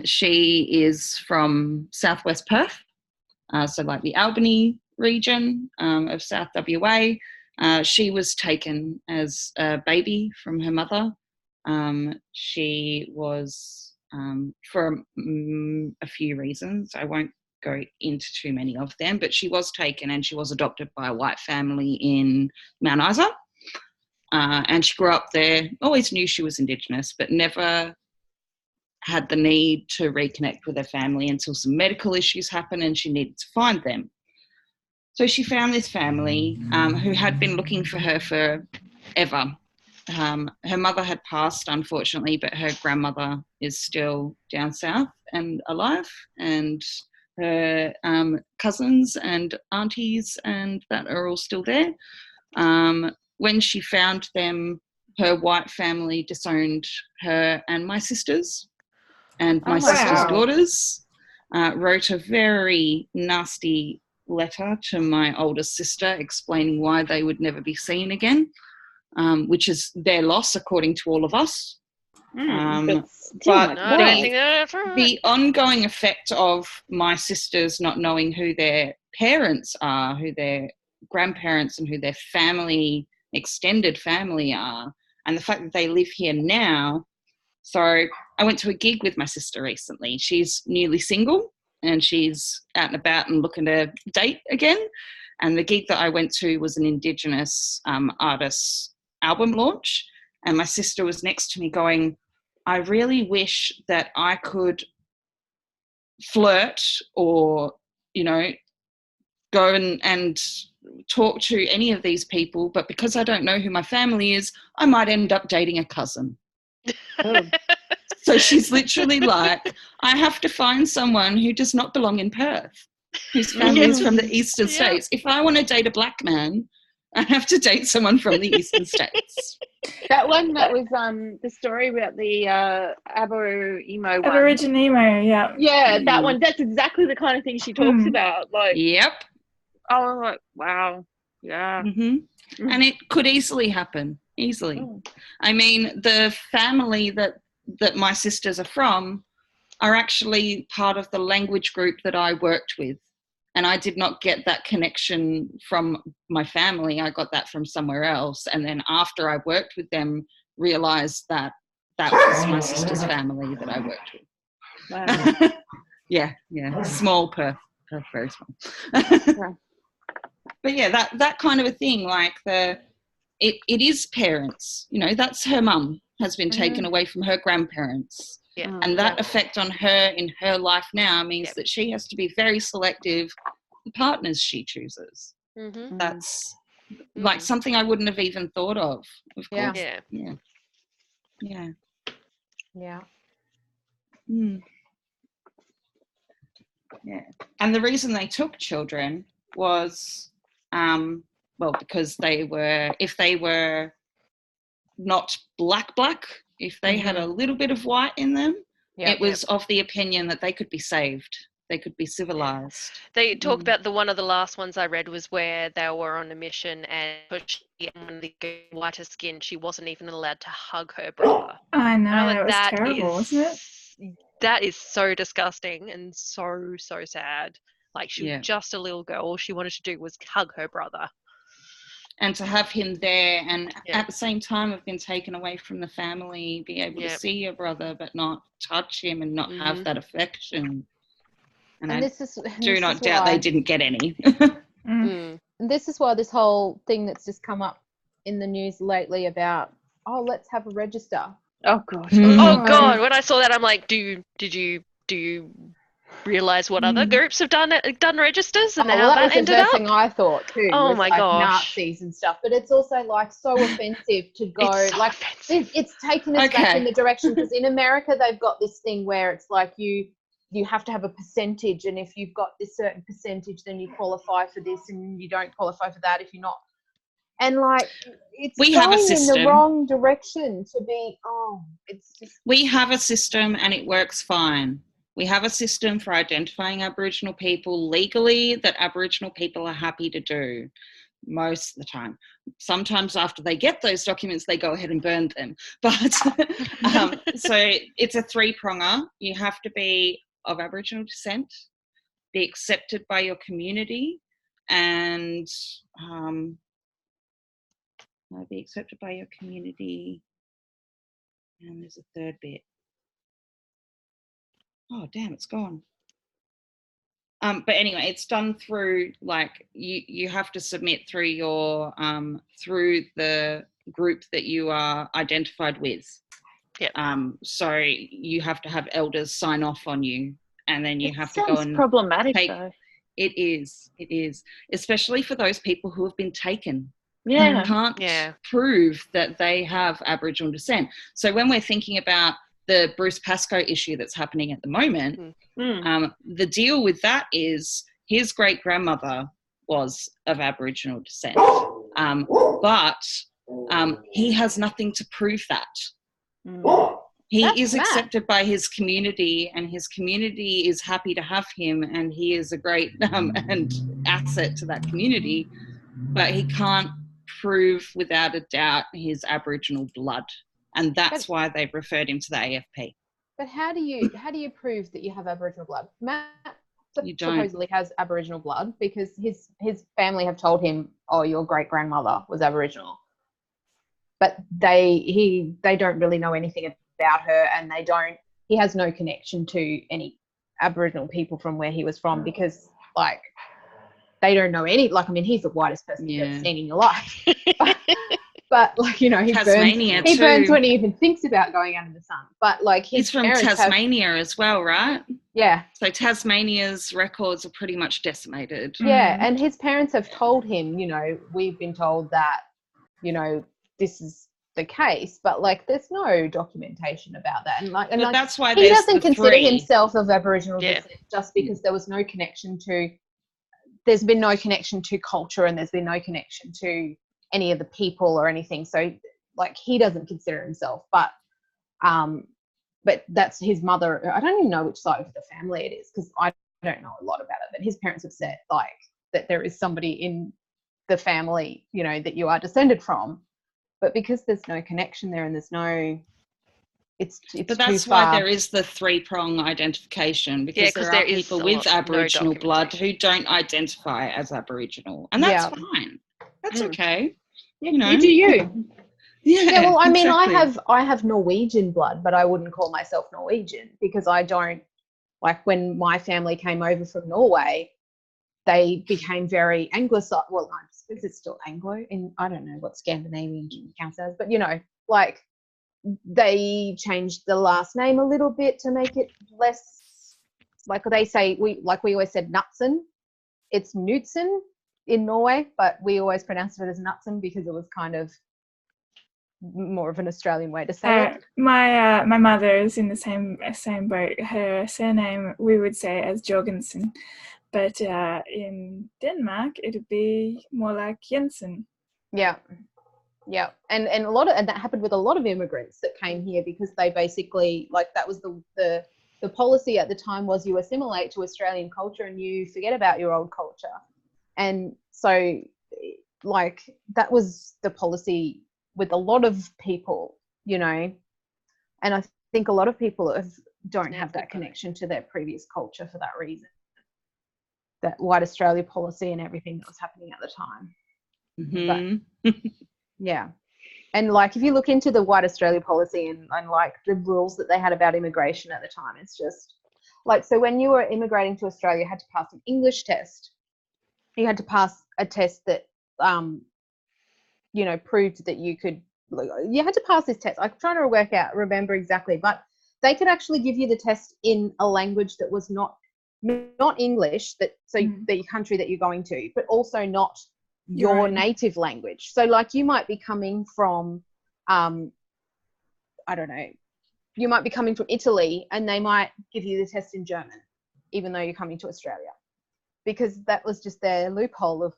She is from southwest Perth, so like the Albany region of South WA. She was taken as a baby from her mother. She was, for a few reasons, I won't go into too many of them, but she was taken and she was adopted by a white family in Mount Isa. And she grew up there, always knew she was Indigenous, but never had the need to reconnect with her family until some medical issues happened and she needed to find them. So she found this family who had been looking for her forever. Her mother had passed, unfortunately, but her grandmother is still down south and alive, and her cousins and aunties and that are all still there. When she found them, her white family disowned her and my sisters, and my sister's daughters, wrote a very nasty letter to my oldest sister explaining why they would never be seen again. Which is their loss, according to all of us. But the ongoing effect of my sisters not knowing who their parents are, who their grandparents and who their family, extended family are, and the fact that they live here now. So I went to a gig with my sister recently. She's newly single and she's out and about and looking to date again. And the gig that I went to was an Indigenous artist's album launch, and my sister was next to me going, I really wish that I could flirt or, you know, go and talk to any of these people, but because I don't know who my family is, I might end up dating a cousin. Oh. So she's literally like, I have to find someone who does not belong in Perth, whose family is from the eastern states. If I want to date a black man, I have to date someone from the eastern states. That one that was the story about the emo one. Aboriginal, yeah. Yeah, that one. That's exactly the kind of thing she talks about. Like, Yep. I was like, wow, yeah. Mm-hmm. And it could easily happen, easily. I mean, the family that my sisters are from are actually part of the language group that I worked with. And I did not get that connection from my family. I got that from somewhere else. And then after I worked with them, realised that was my sister's family that I worked with. Wow. Yeah. Small Perth, very small. But yeah, that kind of a thing, like it is parents, you know, that's her mum has been taken away from her grandparents. Yeah. And that effect on her in her life now means that she has to be very selective the partners she chooses. Mm-hmm. That's like something I wouldn't have even thought of course. Yeah. Yeah. And the reason they took children was because if they were not black, if they had a little bit of white in them, it was of the opinion that they could be saved. They could be civilized. They talk about one of the last ones I read was where they were on a mission and because she had one of the whiter skin, she wasn't even allowed to hug her brother. I know, And that was terrible, wasn't it? That is so disgusting and so sad. Like she was just a little girl. All she wanted to do was hug her brother. And to have him there and at the same time have been taken away from the family, be able to see your brother but not touch him and not have that affection. And I do not doubt they didn't get any. This is why this whole thing that's just come up in the news lately about, let's have a register. Oh God. Oh God. When I saw that, I'm like, do you realize what other groups have done registers and how that ended up? That was the first thing I thought too. Oh my gosh. Nazis and stuff, but it's also like so offensive to go. It's so like offensive. It's taken us back in the direction because in America they've got this thing where it's like you have to have a percentage, and if you've got this certain percentage, then you qualify for this, and you don't qualify for that if you're not. And like it's going in the wrong direction to be. It's just. We have a system, and it works fine. We have a system for identifying Aboriginal people legally that Aboriginal people are happy to do most of the time. Sometimes after they get those documents, they go ahead and burn them. But so it's a three-pronger. You have to be of Aboriginal descent, be accepted by your community, and be accepted by your community. And there's a third bit. Oh, damn, it's gone. But anyway, it's done through, like, you have to submit through your, through the group that you are identified with. Yep. So you have to have elders sign off on you, and then you have to go and problematic, though. It is, especially for those people who have been taken. Yeah. You can't prove that they have Aboriginal descent. So when we're thinking about the Bruce Pascoe issue that's happening at the moment, the deal with that is his great-grandmother was of Aboriginal descent, but he has nothing to prove that. He is accepted by his community, and his community is happy to have him, and he is a great and asset to that community, but he can't prove without a doubt his Aboriginal blood. And that's why they've referred him to the AFP. But how do you prove that you have Aboriginal blood? Matt supposedly has Aboriginal blood because his family have told him, your great-grandmother was Aboriginal. But they don't really know anything about her, and he has no connection to any Aboriginal people from where he was from because, like, they don't know any, like, I mean, he's the whitest person you've ever seen in your life. But, like, you know, he burns when he even thinks about going under the sun. But, like, he's from Tasmania as well, right? Yeah. So Tasmania's records are pretty much decimated. Yeah, and his parents have told him, you know, we've been told that, you know, this is the case, but like there's no documentation about that, and like that's why he doesn't consider himself of Aboriginal descent just because there was no connection to. There's been no connection to culture, and there's been no connection to any of the people or anything. So like he doesn't consider himself, but that's his mother. I don't even know which side of the family it is because I don't know a lot about it. But his parents have said like that there is somebody in the family, you know, that you are descended from. But because there's no connection there and there's no, it's but that's too far. why there is the three-prong identification, because there are people with Aboriginal blood who don't identify as Aboriginal, and that's fine. That's okay. You know, you do you. Yeah. Well, I mean, I have Norwegian blood, but I wouldn't call myself Norwegian because I don't like when my family came over from Norway. They became very Anglicized. Well, I suppose it's still Anglo. I don't know what Scandinavian counts as, but you know, like they changed the last name a little bit to make it less. Like they say, we always said Knutsen. It's Knutsen in Norway, but we always pronounced it as Knutsen because it was kind of more of an Australian way to say it. My mother is in the same boat. Her surname we would say as Jorgensen. But in Denmark, it'd be more like Jensen. Yeah, and that happened with a lot of immigrants that came here because they basically like that was the policy at the time was you assimilate to Australian culture and you forget about your old culture, and so like that was the policy with a lot of people, you know, and I think a lot of people don't have that connection to their previous culture for that reason. That White Australia policy and everything that was happening at the time. Mm-hmm. But, yeah. And like if you look into the White Australia policy and like the rules that they had about immigration at the time, it's just like, so when you were immigrating to Australia, you had to pass an English test. You had to pass a test that, you know, proved that you had to pass this test. I'm trying to remember exactly, but they could actually give you the test in a language that was not English, the country that you're going to, but also not your native language. So like you might be coming from, I don't know, you might be coming from Italy and they might give you the test in German, even though you're coming to Australia, because that was just their loophole of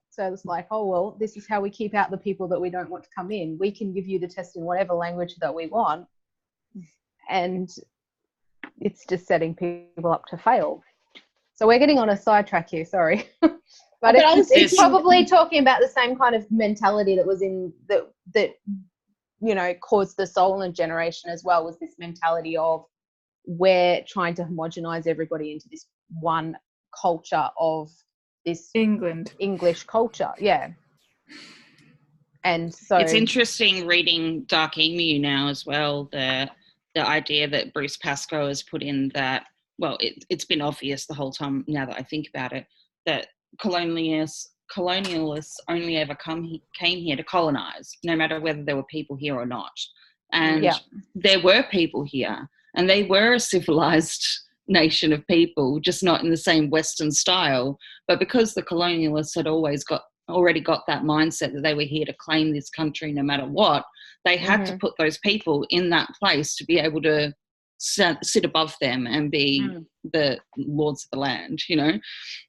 so it's like, oh, well, this is how we keep out the people that we don't want to come in. We can give you the test in whatever language that we want. And it's just setting people up to fail. So we're getting on a sidetrack here, sorry. but it's probably talking about the same kind of mentality that was in that you know caused the Solent generation as well, was this mentality of we're trying to homogenize everybody into this one culture of this English culture. Yeah. And so it's interesting reading Dark Emu now as well, the idea that Bruce Pascoe has put in that, well, it's been obvious the whole time now that I think about it, that colonialists only ever came here to colonize, no matter whether there were people here or not. And there were people here, and they were a civilized nation of people, just not in the same Western style. But because the colonialists had already got that mindset that they were here to claim this country no matter what, they had to put those people in that place to be able to sit above them and be the lords of the land, you know?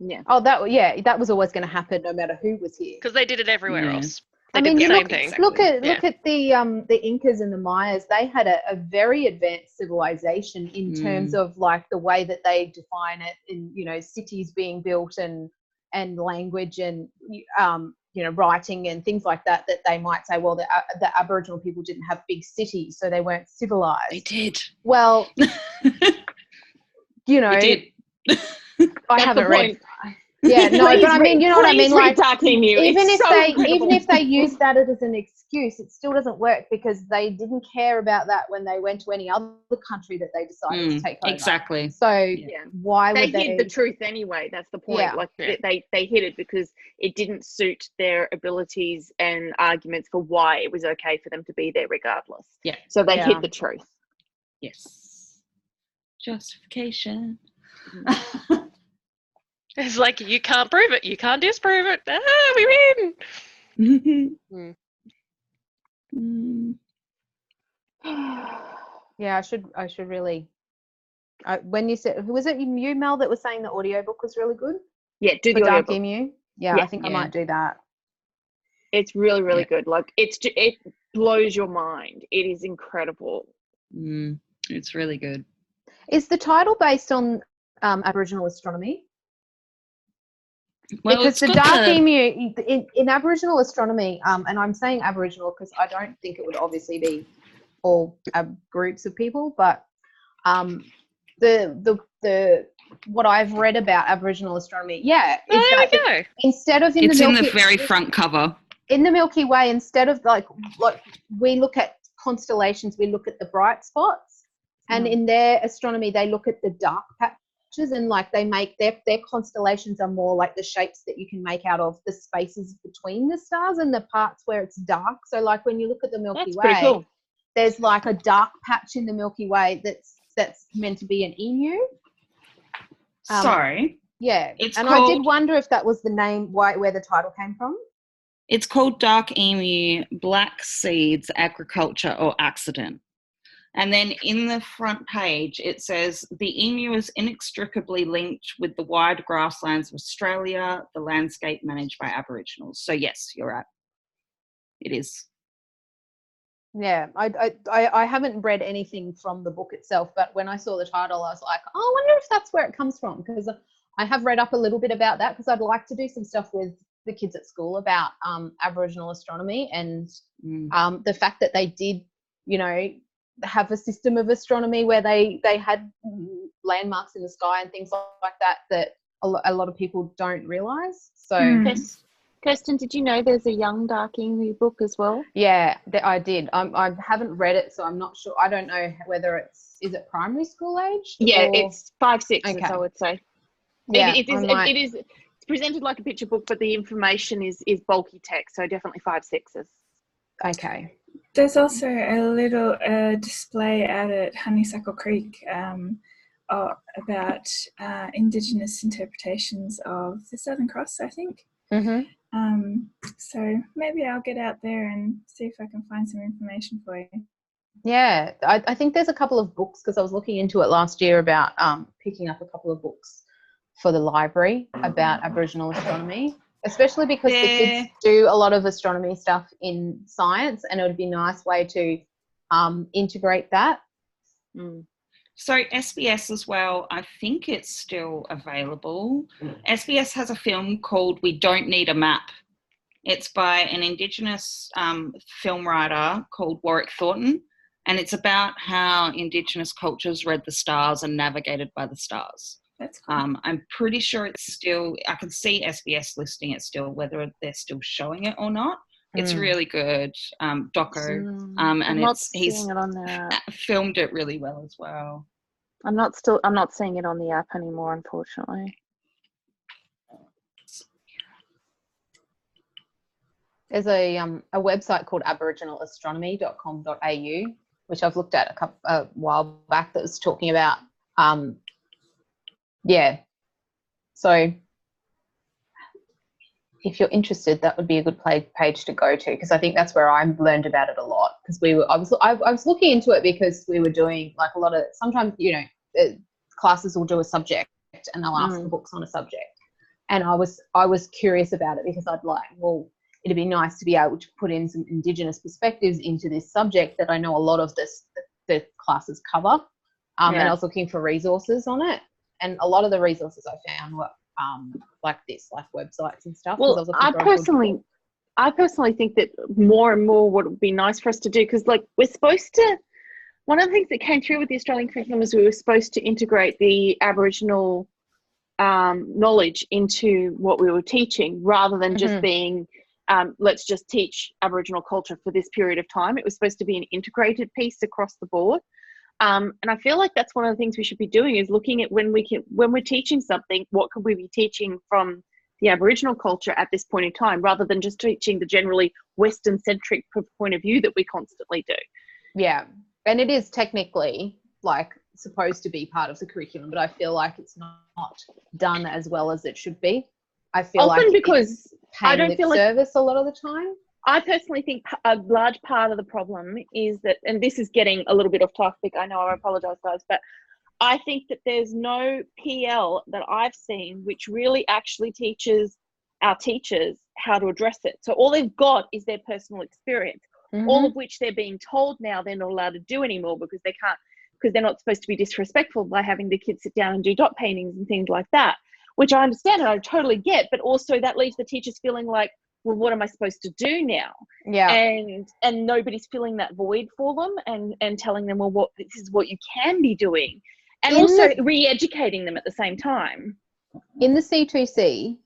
Yeah. Oh, that was always going to happen no matter who was here. Because they did it everywhere else. I mean, look at the Incas and the Mayas. They had a very advanced civilization in terms of like the way that they define it, in, you know, cities being built and language and you know, writing and things like that. That they might say, well, the Aboriginal people didn't have big cities, so they weren't civilized. They did. Well, you know, they did. I haven't read. Yeah, no, but I mean, you know what I mean? Like, even if they use that as an excuse, it still doesn't work because they didn't care about that when they went to any other country that they decided to take over. Exactly. So why would they hid the truth anyway? That's the point. Like they hid it because it didn't suit their abilities and arguments for why it was okay for them to be there regardless. Yeah. So they hid the truth. Yes. Justification. It's like, you can't prove it, you can't disprove it. We win. Yeah, I should really. When you said, was it you, Mel, that was saying the audiobook was really good? Yeah, do For the Dark audiobook. Emu. Yeah, Yeah. I think I might do that. It's really, really Yeah. good. Like it blows your mind. It is incredible. It's really good. Is the title based on Aboriginal astronomy? Well, Because the Dark Emu in Aboriginal astronomy, and I'm saying Aboriginal because I don't think it would obviously be all groups of people, but the what I've read about Aboriginal astronomy, instead of in the very front cover. In the Milky Way, instead of like we look at constellations, we look at the bright spots, and in their astronomy they look at the dark patches, and like they make their constellations are more like the shapes that you can make out of the spaces between the stars and the parts where it's dark. So like when you look at the Milky Way, cool. There's like a dark patch in the Milky Way that's meant to be an emu. Sorry. Yeah. I did wonder if that was the name, where the title came from. It's called Dark Emu, Black Seeds, Agriculture or Accident. And then in the front page, it says, the emu is inextricably linked with the wide grasslands of Australia, the landscape managed by Aboriginals. So yes, you're right. It is. Yeah, I haven't read anything from the book itself, but when I saw the title, I was like, oh, I wonder if that's where it comes from, because I have read up a little bit about that, because I'd like to do some stuff with the kids at school about Aboriginal astronomy, and the fact that they did, have a system of astronomy where they had landmarks in the sky and things like that a lot of people don't realise. So. Kirsten, did you know there's a young Dark Emu book as well? Yeah, I did. I haven't read it, so I'm not sure. I don't know whether is it primary school age? Yeah, it's 5, 6, Okay. I would say. Yeah, it is. It's presented like a picture book, but the information is bulky text, so definitely 5, 6s. Okay. There's also a little display out at Honeysuckle Creek about Indigenous interpretations of the Southern Cross, I think. Mm-hmm. So maybe I'll get out there and see if I can find some information for you. Yeah, I think there's a couple of books, because I was looking into it last year about picking up a couple of books for the library about Aboriginal astronomy, especially because the kids do a lot of astronomy stuff in science, and it would be a nice way to integrate that. So SBS as well, I think it's still available. SBS has a film called We Don't Need a Map. It's by an Indigenous film writer called Warwick Thornton, and it's about how Indigenous cultures read the stars and navigated by the stars. That's cool. I'm pretty sure it's still, I can see SBS listing it still, whether they're still showing it or not. It's really good doco, and he's seeing it on there. Filmed it really well as well. I'm not seeing it on the app anymore, unfortunately. There's a website called aboriginalistronomy.com.au, which I've looked at a while back, that was talking about so if you're interested, that would be a good page to go to, because I think that's where I learned about it a lot, because I was looking into it because we were doing like a lot of, sometimes classes will do a subject and they'll ask for books on a subject, and I was curious about it, because I'd like, well, it'd be nice to be able to put in some Indigenous perspectives into this subject that I know a lot of the classes cover, and I was looking for resources on it, and a lot of the resources I found were like websites and stuff. Well, I personally think that more and more what would be nice for us to do, because like we're supposed to, one of the things that came through with the Australian curriculum is we were supposed to integrate the Aboriginal knowledge into what we were teaching, rather than just being let's just teach Aboriginal culture for this period of time. It was supposed to be an integrated piece across the board. And I feel like that's one of the things we should be doing, is looking at when we're teaching something, what could we be teaching from the Aboriginal culture at this point in time, rather than just teaching the generally Western-centric point of view that we constantly do. Yeah, and it is technically like supposed to be part of the curriculum, but I feel like it's not done as well as it should be. I feel often like because I don't feel service a lot of the time. I personally think a large part of the problem is that, and this is getting a little bit off topic, I know, I apologise guys, but I think that there's no PL that I've seen which really actually teaches our teachers how to address it. So all they've got is their personal experience, all of which they're being told now they're not allowed to do anymore because they can't, because they're not supposed to be disrespectful by having the kids sit down and do dot paintings and things like that, which I understand and I totally get, but also that leaves the teachers feeling like, well, what am I supposed to do now? Yeah. And nobody's filling that void for them and telling them, well, this is what you can be doing. And also re-educating them at the same time. In the C2C,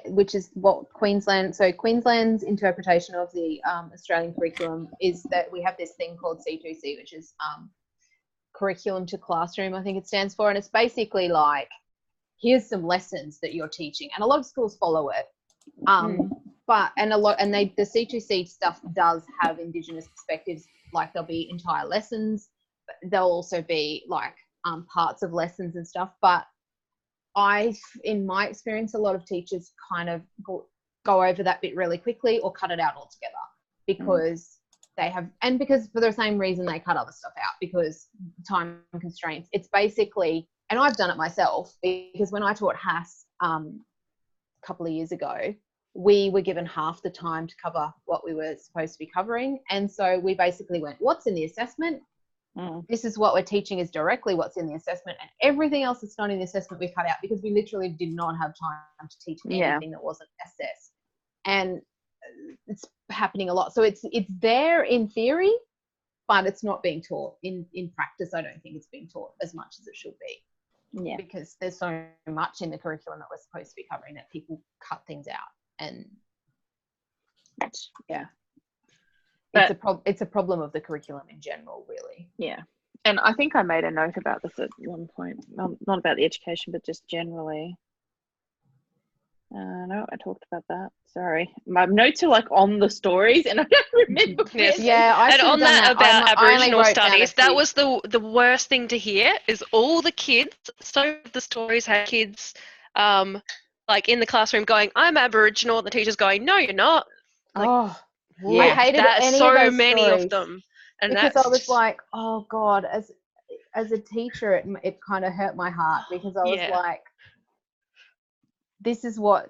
which is what Queensland's interpretation of the Australian curriculum is that we have this thing called C2C, which is curriculum to classroom, I think it stands for. And it's basically like, here's some lessons that you're teaching. And a lot of schools follow it. But the C2C stuff does have Indigenous perspectives, like there'll be entire lessons, but there'll also be like parts of lessons and stuff. But in my experience, a lot of teachers kind of go over that bit really quickly or cut it out altogether because they have, and because for the same reason they cut other stuff out, because time constraints. It's basically, and I've done it myself, because when I taught HAS a couple of years ago, we were given half the time to cover what we were supposed to be covering. And so we basically went, what's in the assessment? This is what we're teaching is directly what's in the assessment, and everything else that's not in the assessment we cut out because we literally did not have time to teach anything that wasn't assessed. And it's happening a lot. So it's there in theory, but it's not being taught in practice. I don't think it's being taught as much as it should be. Yeah. Because there's so much in the curriculum that we're supposed to be covering that people cut things out. And yeah. But it's a problem of the curriculum in general, really. Yeah. And I think I made a note about this at one point, not about the education, but just generally. No, I talked about that. Sorry. My notes are like on the stories and I don't remember. Yes. Yeah, I and on that about Aboriginal studies, that was the worst thing to hear is all the kids, so the stories had kids like in the classroom going, I'm Aboriginal, and the teacher's going, no, you're not. Like, yeah, I hated any so of those many stories of them. And because I was like, oh God, as a teacher, it kind of hurt my heart because I was like, this is what,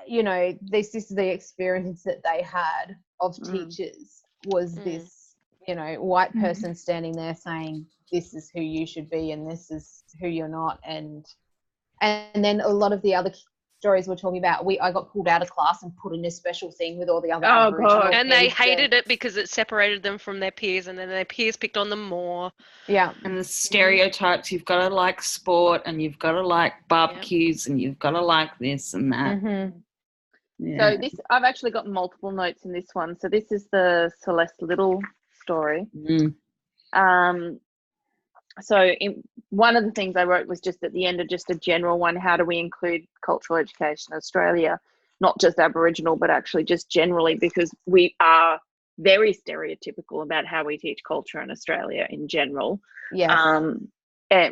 this is the experience that they had of teachers was this, white person standing there saying, this is who you should be and this is who you're not. And then a lot of the other stories we're talking about, I got pulled out of class and put in a special thing with all the other Aboriginal and they hated it because it separated them from their peers, and then their peers picked on them more. Yeah. And the stereotypes, you've got to like sport and you've got to like barbecues and you've got to like this and that. So I've actually got multiple notes in this one. So this is the Celeste Little story. So one of the things I wrote was just at the end of just a general one, how do we include cultural education in Australia, not just Aboriginal, but actually just generally, because we are very stereotypical about how we teach culture in Australia in general. And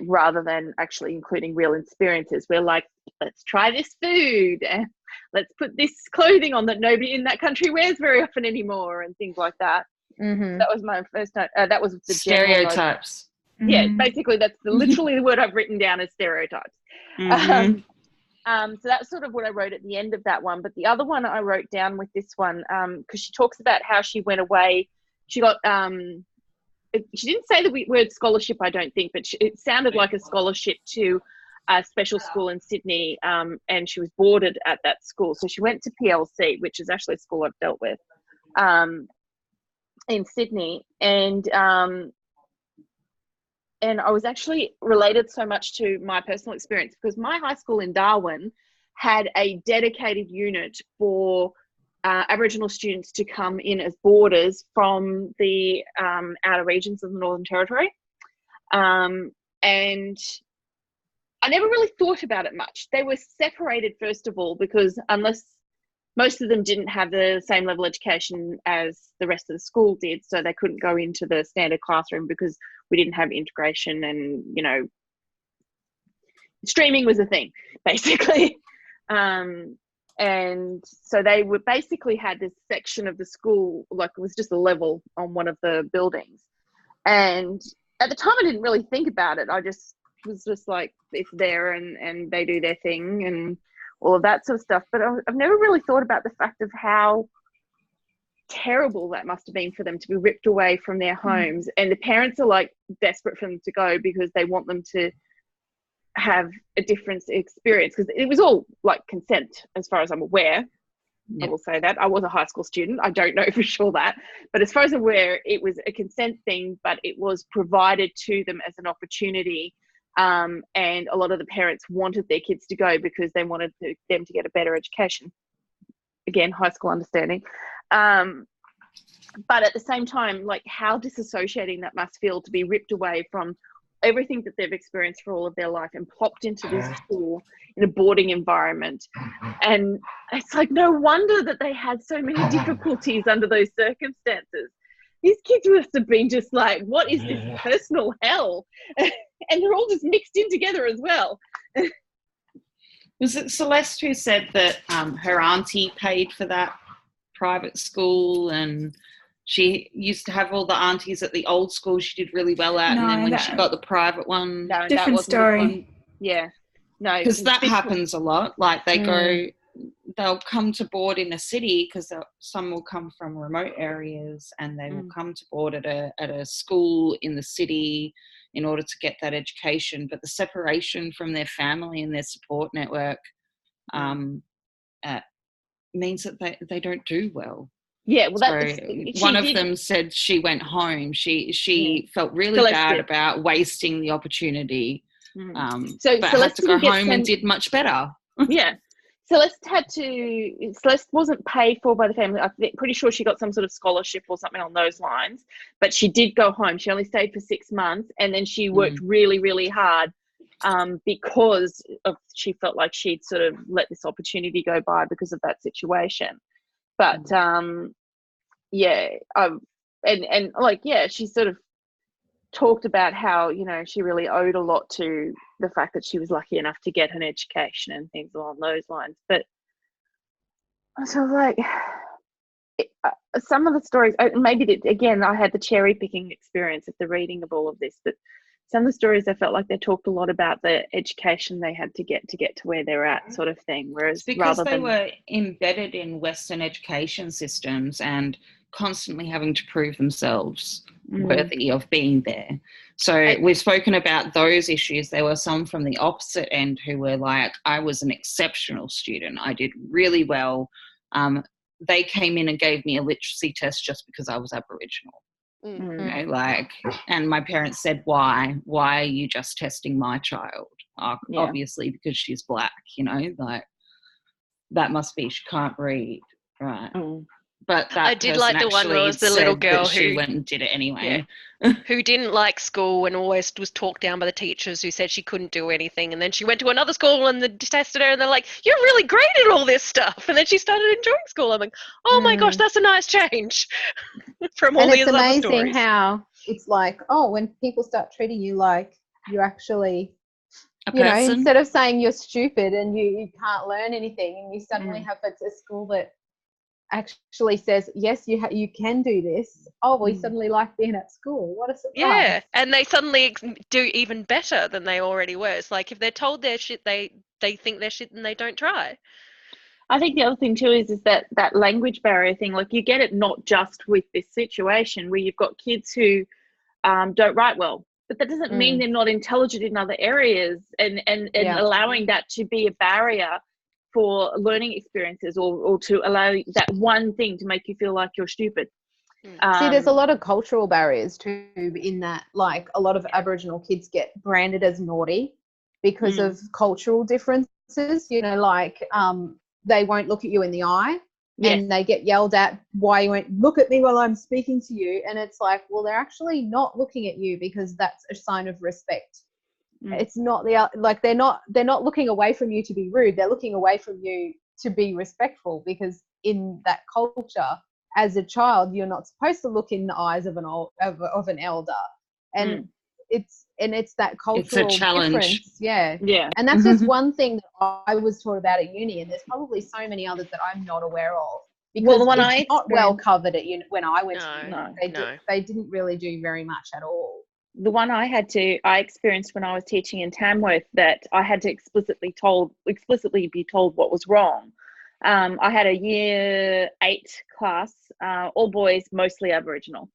rather than actually including real experiences, we're like, let's try this food and let's put this clothing on that nobody in that country wears very often anymore and things like that. That was my first note. That was the stereotypes. Yeah, basically that's literally the word I've written down as stereotypes. So that's sort of what I wrote at the end of that one. But the other one I wrote down with this one, because she talks about how she went away. She got, she didn't say the word scholarship, I don't think, but it sounded like a scholarship to a special school in Sydney, and she was boarded at that school. So she went to PLC, which is actually a school I've dealt with, in Sydney. And I was actually related so much to my personal experience because my high school in Darwin had a dedicated unit for Aboriginal students to come in as boarders from the outer regions of the Northern Territory. And I never really thought about it much. They were separated, first of all, because unless most of them didn't have the same level of education as the rest of the school did, so they couldn't go into the standard classroom because we didn't have integration and, streaming was a thing, basically. And so they were basically had this section of the school, like it was just a level on one of the buildings. And at the time I didn't really think about it. I just was just like, it's there and they do their thing and all of that sort of stuff. But I've never really thought about the fact of how terrible that must have been for them to be ripped away from their homes. And the parents are like desperate for them to go because they want them to have a different experience, because it was all like consent as far as I'm aware. Yep. I will say that. I was a high school student. I don't know for sure that. But as far as I'm aware, it was a consent thing, but it was provided to them as an opportunity. And a lot of the parents wanted their kids to go because they wanted them to get a better education. Again, high school understanding. But at the same time, like how disassociating that must feel to be ripped away from everything that they've experienced for all of their life and plopped into this school in a boarding environment. And it's like, no wonder that they had so many difficulties under those circumstances. These kids must have been just like, what is this personal hell? And they're all just mixed in together as well. Was it Celeste who said that her auntie paid for that private school, and she used to have all the aunties at the old school she did really well at, and then when she got the private one... No, different that wasn't story. Yeah. No. Because that happens a lot. Like they'll come to board in a city, because some will come from remote areas, and they will come to board at a school in the city in order to get that education. But the separation from their family and their support network means that they don't do well. Yeah, well, one of them said she went home. She felt really bad about wasting the opportunity, but had to go home and did much better. Yeah. Celeste wasn't paid for by the family. I'm pretty sure she got some sort of scholarship or something on those lines, but she did go home. She only stayed for 6 months, and then she worked really, really hard because she felt like she'd sort of let this opportunity go by because of that situation. But she sort of talked about how, you know, she really owed a lot to the fact that she was lucky enough to get an education and things along those lines. But so like some of the stories, maybe again, I had the cherry picking experience of the reading of all of this, but some of the stories I felt like they talked a lot about the education they had to get to where they're at, sort of thing. Whereas because they were embedded in Western education systems and constantly having to prove themselves worthy of being there. So we've spoken about those issues. There were some from the opposite end who were like, I was an exceptional student. I did really well. They came in and gave me a literacy test just because I was Aboriginal. You know, and my parents said, why are you just testing my child? Obviously because she's black, you know, like that must be she can't read, right? But that I did like the one where it was the little girl who went and did it anyway. Who didn't like school and always was talked down by the teachers who said she couldn't do anything. And then she went to another school and they tested her and they're like, you're really great at all this stuff. And then she started enjoying school. I'm like, oh my gosh, that's a nice change from all these other stories. And it's amazing how it's like, oh, when people start treating you like you're actually, you know, instead of saying you're stupid and you can't learn anything, and you suddenly have a school that actually says, yes, you can do this. Oh, we suddenly like being at school. What a surprise. Yeah, and they suddenly do even better than they already were. It's like if they're told they're shit, they think they're shit and they don't try. I think the other thing too is that language barrier thing. Like you get it not just with this situation where you've got kids who don't write well, but that doesn't mean they're not intelligent in other areas, and allowing that to be a barrier for learning experiences, or to allow that one thing to make you feel like you're stupid. See, there's a lot of cultural barriers too in that, like a lot of Aboriginal kids get branded as naughty because of cultural differences, you know, like they won't look at you in the eye and they get yelled at why you won't look at me while I'm speaking to you. And it's like, well, they're actually not looking at you because that's a sign of respect. It's not they're not looking away from you to be rude. They're looking away from you to be respectful, because in that culture, as a child, you're not supposed to look in the eyes of an elder. And it's that cultural challenge. difference. Yeah. Yeah. And that's just one thing that I was taught about at uni, and there's probably so many others that I'm not aware of, because the one it's not well covered at uni. When I went to uni, No. they didn't really do very much at all. The one I experienced when I was teaching in Tamworth, that I had to explicitly be told what was wrong. I had a year 8 class, all boys, mostly Aboriginal,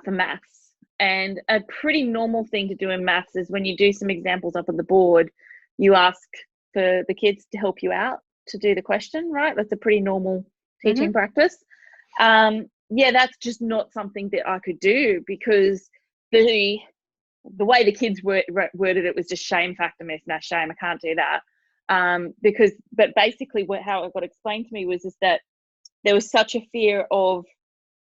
for maths. And a pretty normal thing to do in maths is when you do some examples up on the board, you ask for the kids to help you out to do the question, right? That's a pretty normal teaching practice. That's just not something that I could do, because the way the kids worded it was just shame factor, miss. No, shame, I can't do that. But basically how it got explained to me was that there was such a fear of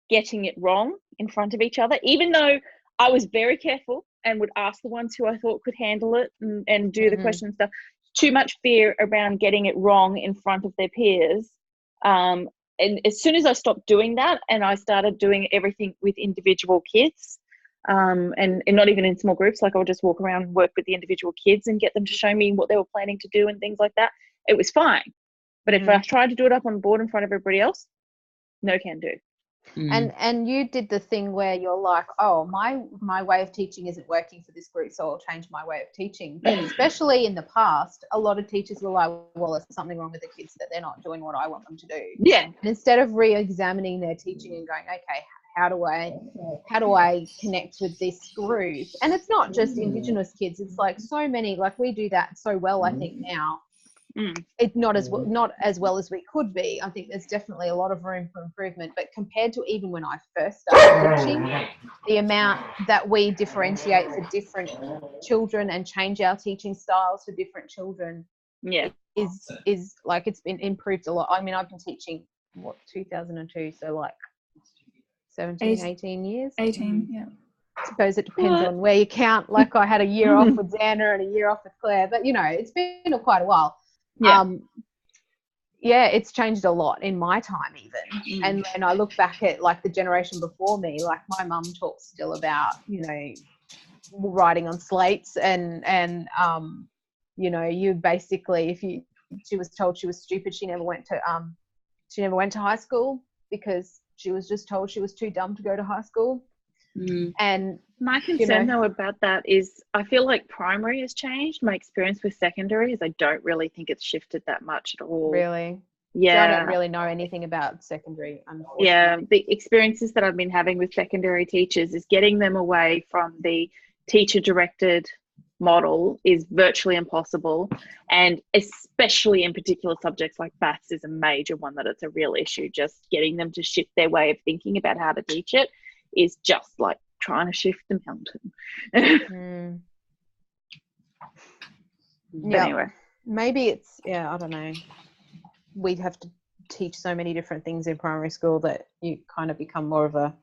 getting it wrong in front of each other, even though I was very careful and would ask the ones who I thought could handle it and do the question stuff. Too much fear around getting it wrong in front of their peers. And as soon as I stopped doing that and I started doing everything with individual kids, and not even in small groups, like I would just walk around and work with the individual kids and get them to show me what they were planning to do and things like that, it was fine. But if I tried to do it up on board in front of everybody else, no can do. And you did the thing where you're like, oh, my way of teaching isn't working for this group, so I'll change my way of teaching. But especially in the past, a lot of teachers were like, well, there's something wrong with the kids that they're not doing what I want them to do. Yeah. And instead of re-examining their teaching and going, okay, how do I connect with this group? And it's not just Indigenous kids, it's like so many, like we do that so well, I think now. It's not as well as we could be. I think there's definitely a lot of room for improvement, but compared to even when I first started teaching, the amount that we differentiate for different children and change our teaching styles for different children is like, it's been improved a lot. I mean, I've been teaching 2002, so like 18 years. 18, yeah. I suppose it depends on where you count. Like I had a year off with Xander and a year off with Claire, but it's been quite a while. It's changed a lot in my time even. And when I look back at like the generation before me, like my mum talks still about, writing on slates and you basically, she was told she was stupid, she never went to high school because she was just told she was too dumb to go to high school. And my concern though about that is I feel like primary has changed. My experience with secondary is I don't really think it's shifted that much at all. Really? Yeah. So I don't really know anything about secondary, unfortunately. Yeah, the experiences that I've been having with secondary teachers is getting them away from the teacher-directed model is virtually impossible, and especially in particular subjects like maths is a major one that it's a real issue. Just getting them to shift their way of thinking about how to teach it is just like trying to shift a mountain. Anyway, maybe it's I don't know, we have to teach so many different things in primary school that you kind of become more of a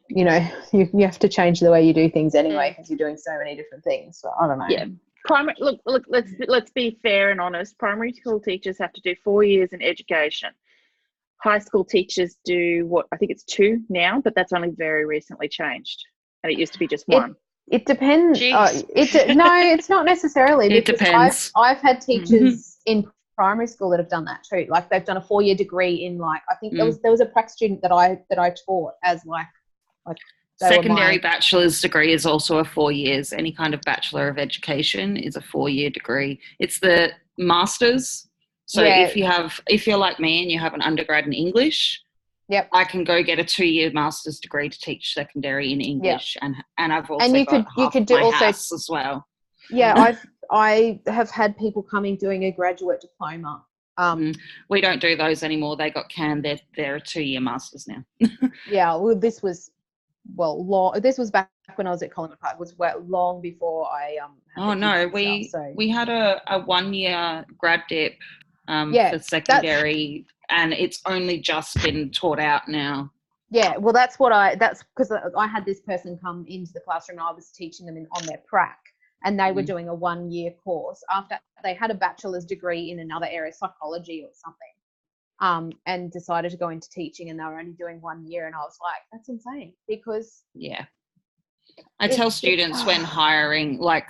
you have to change the way you do things anyway because you're doing so many different things. So I don't know. Yeah. Look, let's be fair and honest. Primary school teachers have to do 4 years in education. High school teachers do what I think it's 2 now, but that's only very recently changed, and it used to be just 1. It depends. No, it's not necessarily. It depends. I've had teachers in primary school that have done that too. Like they've done a 4-year degree in like I think there was a prac student that I taught as like secondary bachelor's degree is also a 4 years. Any kind of Bachelor of Education is a 4-year degree. It's the master's. So if you're like me and you have an undergrad in English, I can go get a 2-year master's degree to teach secondary in English, and I've also you could do also as well. Yeah, I have had people coming doing a graduate diploma. We don't do those anymore. They got canned. They're a 2-year masters now. Yeah, well, this was back when I was at Collingwood Park. It was long before I we had a 1-year grad dip for secondary, and it's only just been taught out now. Yeah, well, that's because I had this person come into the classroom and I was teaching them on their prac, and they were doing a 1-year course after they had a bachelor's degree in another area, psychology or something, and decided to go into teaching, and they were only doing 1 year, and I was like, that's insane because I tell students when hiring, like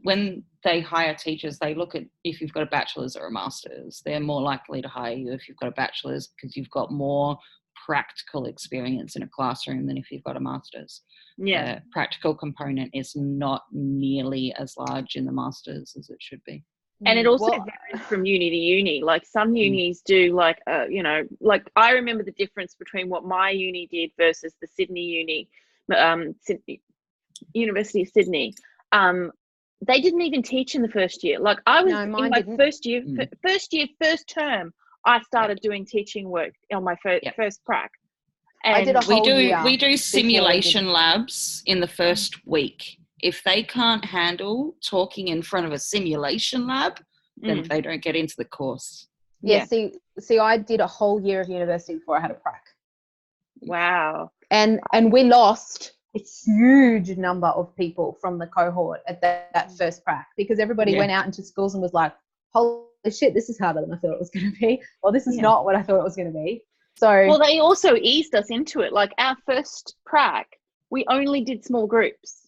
when they hire teachers, they look at if you've got a bachelor's or a master's. They're more likely to hire you if you've got a bachelor's because you've got more practical experience in a classroom than if you've got a master's. Yeah. The practical component is not nearly as large in the master's as it should be. And it also varies from uni to uni. Like some unis do like, like I remember the difference between what my uni did versus the Sydney uni, University of Sydney. They didn't even teach in the first year. Like I was in my first year, first term, I started doing teaching work on my first prac. And I did a whole year. We do simulation labs in the first week. If they can't handle talking in front of a simulation lab, then they don't get into the course. Yeah. See, I did a whole year of university before I had a prac. Wow. And we lost a huge number of people from the cohort at that first prac because everybody went out into schools and was like, holy shit, this is harder than I thought it was going to be. Or this is not what I thought it was going to be. So, well, they also eased us into it. Like our first prac, we only did small groups.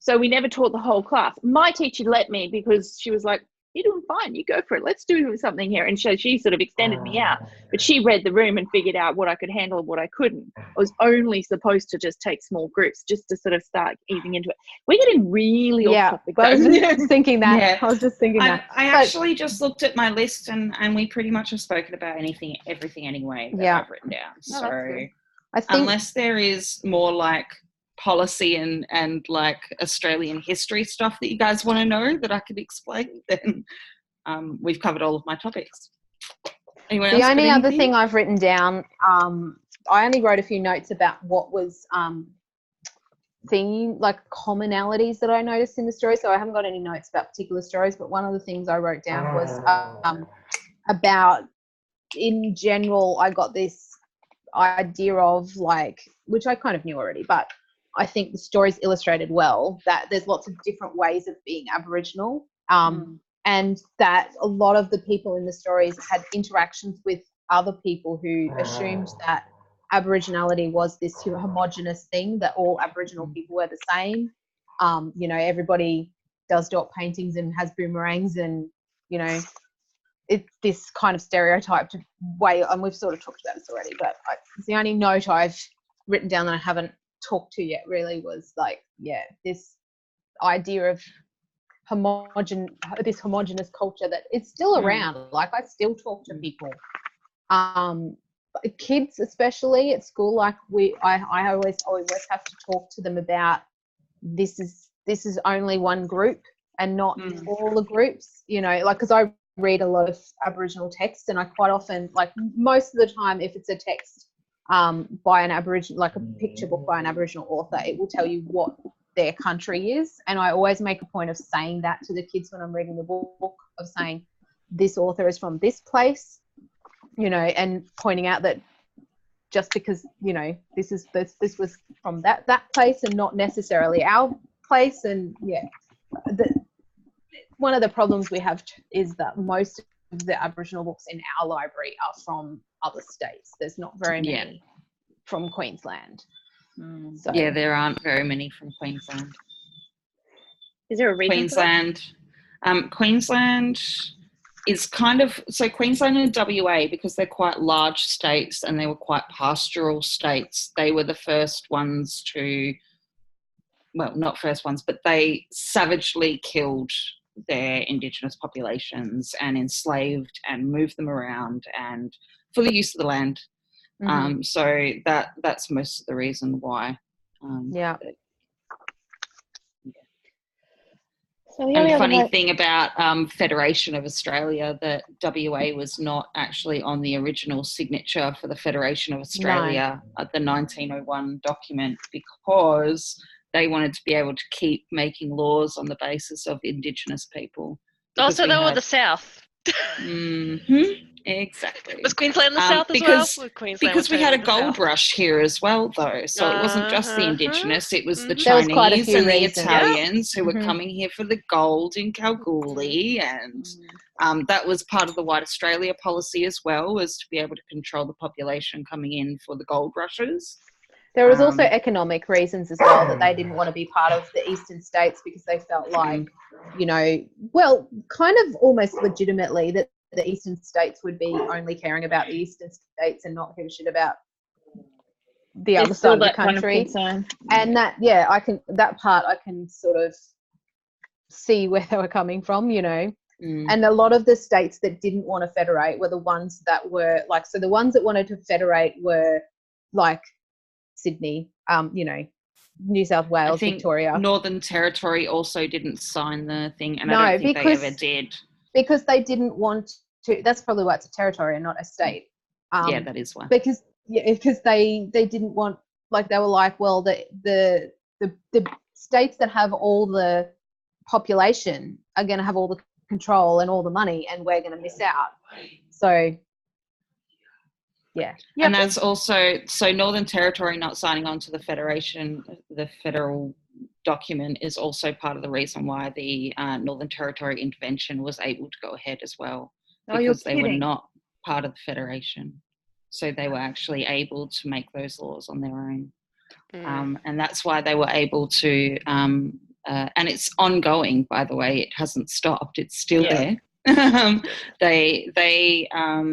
So we never taught the whole class. My teacher let me because she was like, you're doing fine. You go for it. Let's do something here. And so she sort of extended me out. But she read the room and figured out what I could handle and what I couldn't. I was only supposed to just take small groups just to sort of start easing into it. We're getting really off topic. I was just thinking that. Yeah. I was just thinking that. I actually just looked at my list and we pretty much have spoken about everything anyway that I've written down. So I think, unless there is more like policy and like Australian history stuff that you guys want to know that I could explain, then we've covered all of my topics. Anyone else? The only other thing I've written down, I only wrote a few notes about what was like commonalities that I noticed in the story. So I haven't got any notes about particular stories, but one of the things I wrote down was about, in general, I got this idea of like, which I kind of knew already, but I think the stories illustrated well that there's lots of different ways of being Aboriginal, and that a lot of the people in the stories had interactions with other people who assumed that Aboriginality was this homogenous thing, that all Aboriginal people were the same. Everybody does dot paintings and has boomerangs and, it's this kind of stereotyped way, and we've sort of talked about this already, but it's the only note I've written down that I haven't talked to yet really was like, this idea of this homogenous culture that it's still around. Like I still talk to people, kids especially at school. Like I always have to talk to them about this is only one group and not all the groups. Like because I read a lot of Aboriginal texts, and I quite often, like most of the time, if it's a text by an Aboriginal, like a picture book by an Aboriginal author, it will tell you what their country is. And I always make a point of saying that to the kids when I'm reading the book, of saying this author is from this place, and pointing out that just because, this was from that place and not necessarily our place. And one of the problems we have is that most of the Aboriginal books in our library are from other states. There's not very many from Queensland. So. Yeah, there aren't very many from Queensland. Is there a reason Queensland? Queensland is Queensland and WA, because they're quite large states and they were quite pastoral states. They were the first ones to, well, not first ones, but they savagely killed their Indigenous populations and enslaved and moved them around and for the use of the land. So that's most of the reason why. So and the funny thing about Federation of Australia, that WA was not actually on the original signature for the Federation of Australia at the 1901 document, because they wanted to be able to keep making laws on the basis of Indigenous people. So they were the South. Exactly. Was Queensland the South as well? Because we had a gold rush here as well, though. So it wasn't just the Indigenous, it was the Chinese and the Italians who were coming here for the gold in Kalgoorlie. And that was part of the White Australia policy as well, was to be able to control the population coming in for the gold rushes. There was also economic reasons as well, that they didn't want to be part of the eastern states because they felt like, you know, well, kind of almost legitimately, that the eastern states would be only caring about the eastern states and not give a shit about the other side of the country. Kind of and that part I can sort of see where they were coming from, you know. And a lot of the states that didn't want to federate were the ones that were like, so the ones that wanted to federate were like Sydney, you know, New South Wales, Victoria. Northern Territory also didn't sign the thing, and I don't think they ever did. Because they didn't want to. That's probably why it's a territory and not a state. Yeah, that is why. Because they didn't want, like, they were like, well, the states that have all the population are going to have all the control and all the money, and we're going to miss out. So yeah. And that's also, so Northern Territory not signing on to the Federation, the federal document, is also part of the reason why the Northern Territory intervention was able to go ahead as well, because they were not part of the Federation. So they were actually able to make those laws on their own. And that's why they were able to, and it's ongoing, by the way, it hasn't stopped, it's still there. They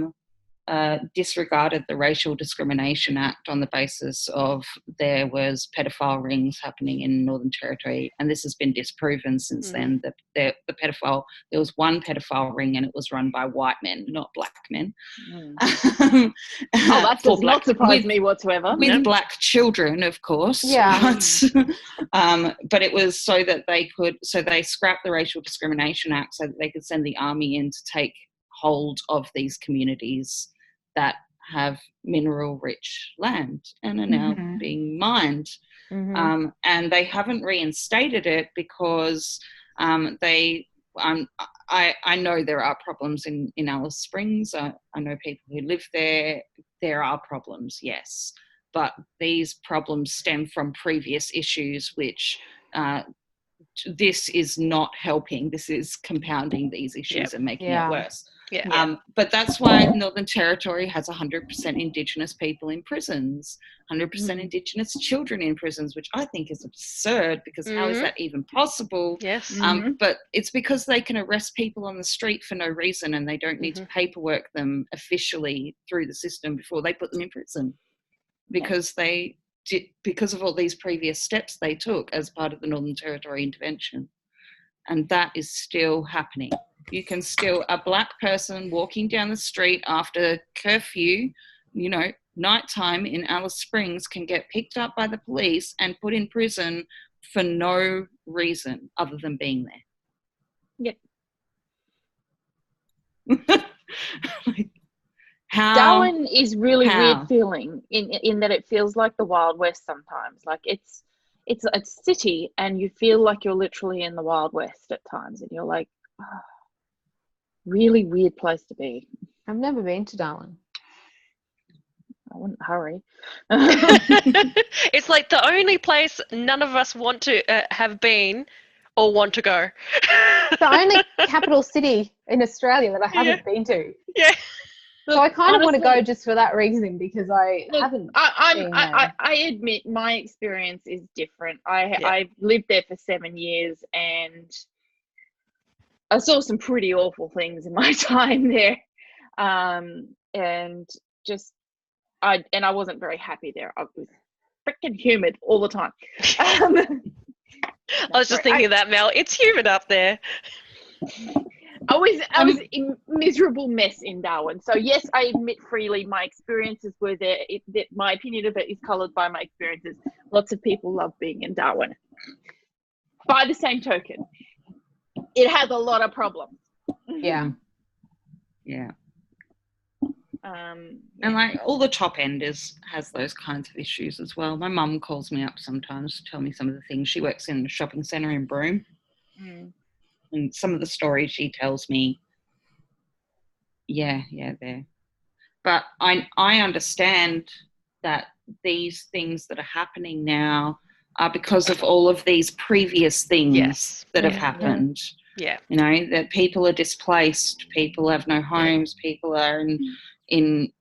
disregarded the Racial Discrimination Act on the basis of there was pedophile rings happening in Northern Territory, and this has been disproven since then. The pedophile, there was one pedophile ring, and it was run by white men, not black men. That does not surprise me whatsoever. With black children, of course. Yeah. But it was so that they scrapped the Racial Discrimination Act so that they could send the army in to take hold of these communities that have mineral-rich land and are now being mined. And they haven't reinstated it because I know there are problems in Alice Springs. I know people who live there. There are problems, yes. But these problems stem from previous issues, which this is not helping. This is compounding these issues and making it worse. But that's why Northern Territory has 100% Indigenous people in prisons, 100% Indigenous children in prisons, which I think is absurd, because how is that even possible? Yes. But it's because they can arrest people on the street for no reason, and they don't need to paperwork them officially through the system before they put them in prison, because because of all these previous steps they took as part of the Northern Territory intervention. And that is still happening. You can still, a black person walking down the street after curfew, you know, nighttime in Alice Springs, can get picked up by the police and put in prison for no reason other than being there. Like, how? Darwin is really weird feeling in that it feels like the Wild West sometimes. Like it's a city, and you feel like you're literally in the Wild West at times, and you're like, oh, really weird place to be. I've never been to Darwin. I wouldn't hurry. It's like the only place none of us want to have been or want to go. The only capital city in Australia that I haven't been to. Yeah. So I kind of want to go just for that reason, because I haven't been there. I admit my experience is different. I've lived there for 7 years, and I saw some pretty awful things in my time there. And I wasn't very happy there. I was freaking humid all the time. I was just thinking that, Mel. It's humid up there. I was in miserable mess in Darwin. So yes, I admit freely my experiences were there. My opinion of it is coloured by my experiences. Lots of people love being in Darwin. By the same token, it has a lot of problems. Yeah. And like all the top end has those kinds of issues as well. My mum calls me up sometimes to tell me some of the things. She works in a shopping centre in Broome. And some of the stories she tells me, there. But I understand that these things that are happening now are because of all of these previous things that have happened. Yeah. You know, that people are displaced, people have no homes, people are in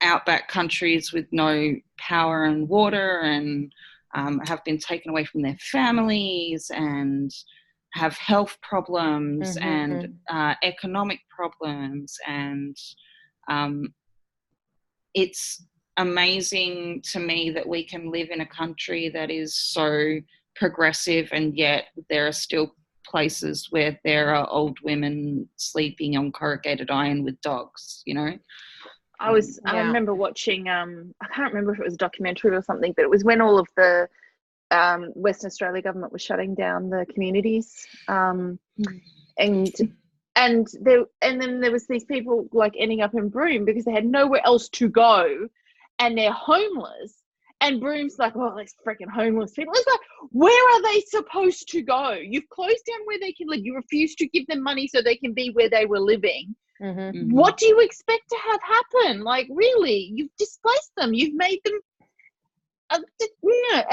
outback countries with no power and water, and have been taken away from their families and have health problems and economic problems. And it's amazing to me that we can live in a country that is so progressive, and yet there are still places where there are old women sleeping on corrugated iron with dogs, you know. I remember watching, I can't remember if it was a documentary or something, but it was when all of the Western Australia government was shutting down the communities, and then there was these people like ending up in Broome because they had nowhere else to go, and they're homeless. And Broome's like, oh, these freaking homeless people. It's like, where are they supposed to go? You've closed down where they can live. You refuse to give them money so they can be where they were living. What do you expect to have happen? Like, really, you've displaced them. You've made them. And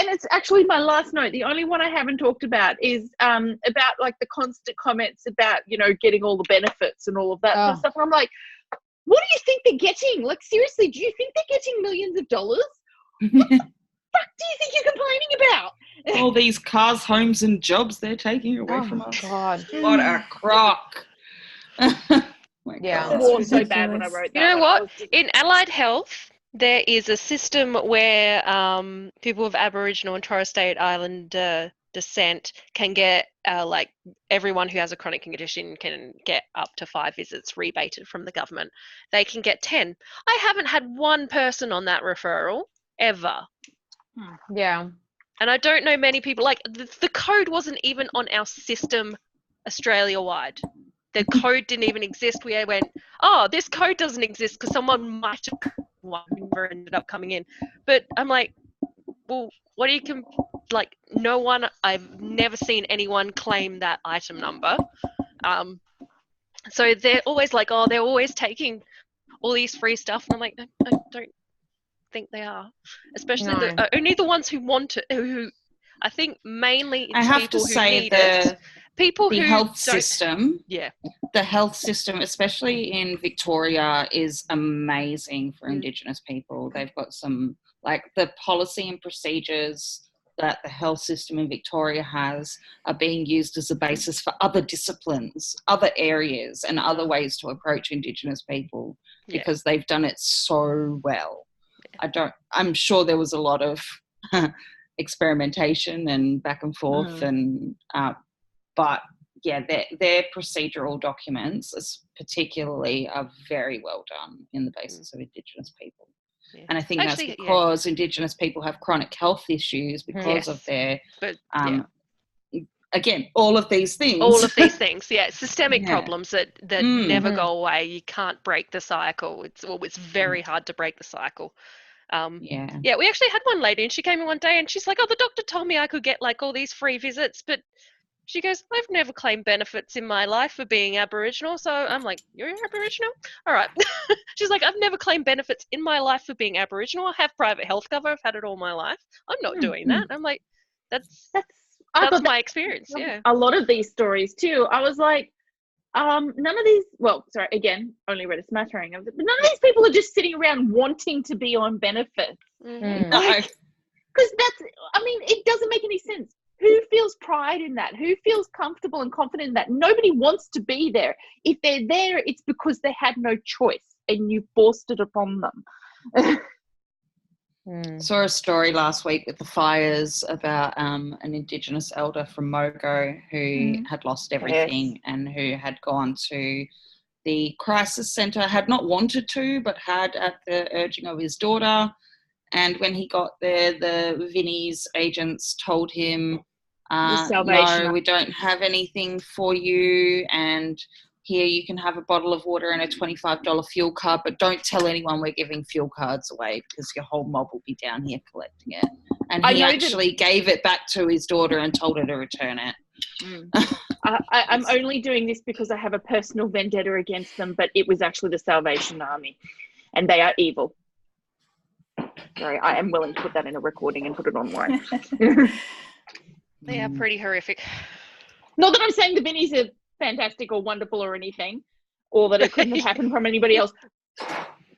it's actually my last note. The only one I haven't talked about is about like the constant comments about, you know, getting all the benefits and all of that sort of stuff. And I'm like, what do you think they're getting? Like, seriously, do you think they're getting millions of dollars? What the fuck do you think you're complaining about? All these cars, homes, and jobs they're taking away from us. God. What a crock. Yeah. I swore so bad when I wrote that. You know what? In allied health, there is a system where people of Aboriginal and Torres Strait Islander descent can get, like, everyone who has a chronic condition can get up to 5 visits rebated from the government. They can get 10. I haven't had one person on that referral ever. Yeah. And I don't know many people, like, the code wasn't even on our system Australia-wide. The code didn't even exist. We went, oh, this code doesn't exist because someone might have one never ended up coming in. But I'm like, well, what do you like, no one, I've never seen anyone claim that item number. So they're always like, oh, they're always taking all these free stuff. And I'm like, I don't think they are, especially only the ones who want it, who I think mainly it's I have people to say who need it. People the who health system, the health system, especially in Victoria, is amazing for Indigenous people. They've got some, like, the policy and procedures that the health system in Victoria has are being used as a basis for other disciplines, other areas, and other ways to approach Indigenous people because they've done it so well. I'm sure there was a lot of experimentation and back and forth, and but yeah, their procedural documents, particularly, are very well done in the basis of Indigenous people. Yeah. And I think that's because Indigenous people have chronic health issues because of their, again, all of these things. Systemic problems that never go away. You can't break the cycle. It's very hard to break the cycle. We actually had one lady, and she came in one day and she's like, oh, the doctor told me I could get like all these free visits, but she goes, I've never claimed benefits in my life for being Aboriginal. So I'm like, you're Aboriginal? All right. She's like, I've never claimed benefits in my life for being Aboriginal. I have private health cover. I've had it all my life. I'm not doing that. I'm like, that's my experience. Yeah. A lot of these stories too. I was like, none of these, well, sorry, again, only read a smattering of it, but none of these people are just sitting around wanting to be on benefits. Like, because it doesn't make any sense. Who feels pride in that? Who feels comfortable and confident in that? Nobody wants to be there. If they're there, it's because they had no choice and you forced it upon them. Saw a story last week with the fires about an Indigenous elder from Mogo who had lost everything and who had gone to the crisis centre, had not wanted to, but had at the urging of his daughter. And when he got there, the Vinnie's agents told him, no, we don't have anything for you, and here you can have a bottle of water and a $25 fuel card, but don't tell anyone we're giving fuel cards away because your whole mob will be down here collecting it. And he actually gave it back to his daughter and told her to return it. I'm only doing this because I have a personal vendetta against them, but it was actually the Salvation Army, and they are evil. Sorry, I am willing to put that in a recording and put it online. They are pretty horrific. Not that I'm saying the Vinnies are fantastic or wonderful or anything, or that it couldn't have happened from anybody else.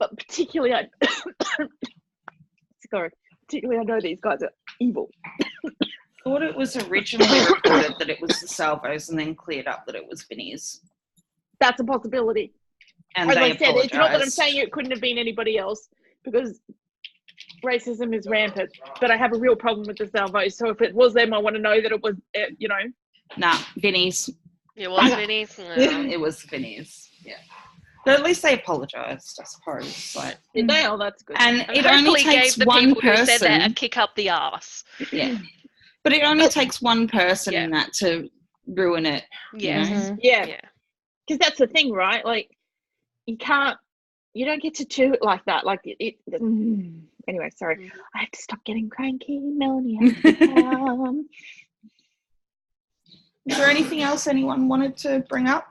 but particularly sorry, particularly I know these guys are evil. Thought it was originally reported that it was the Salvos and then cleared up that it was Vinnie's. That's a possibility. And As they I said, it's not that I'm apologised. saying it couldn't have been anybody else, because racism is rampant, but I have a real problem with the Salvos. So if it was them, I want to know that it was, you know. Nah, Vinnie's. It was Vinnie's. It was Vinnie's. Yeah. But at least they apologised, I suppose. Like, Did they? Oh, that's good. and And it only hopefully takes gave the one people person. who said that a kick up the arse. Yeah. But it only takes one person in that to ruin it. Yes. You know? Yeah. Because that's the thing, right? Like, you don't get to do it like that. Like, anyway, sorry. I have to stop getting cranky, Melanie. Is there anything else anyone wanted to bring up?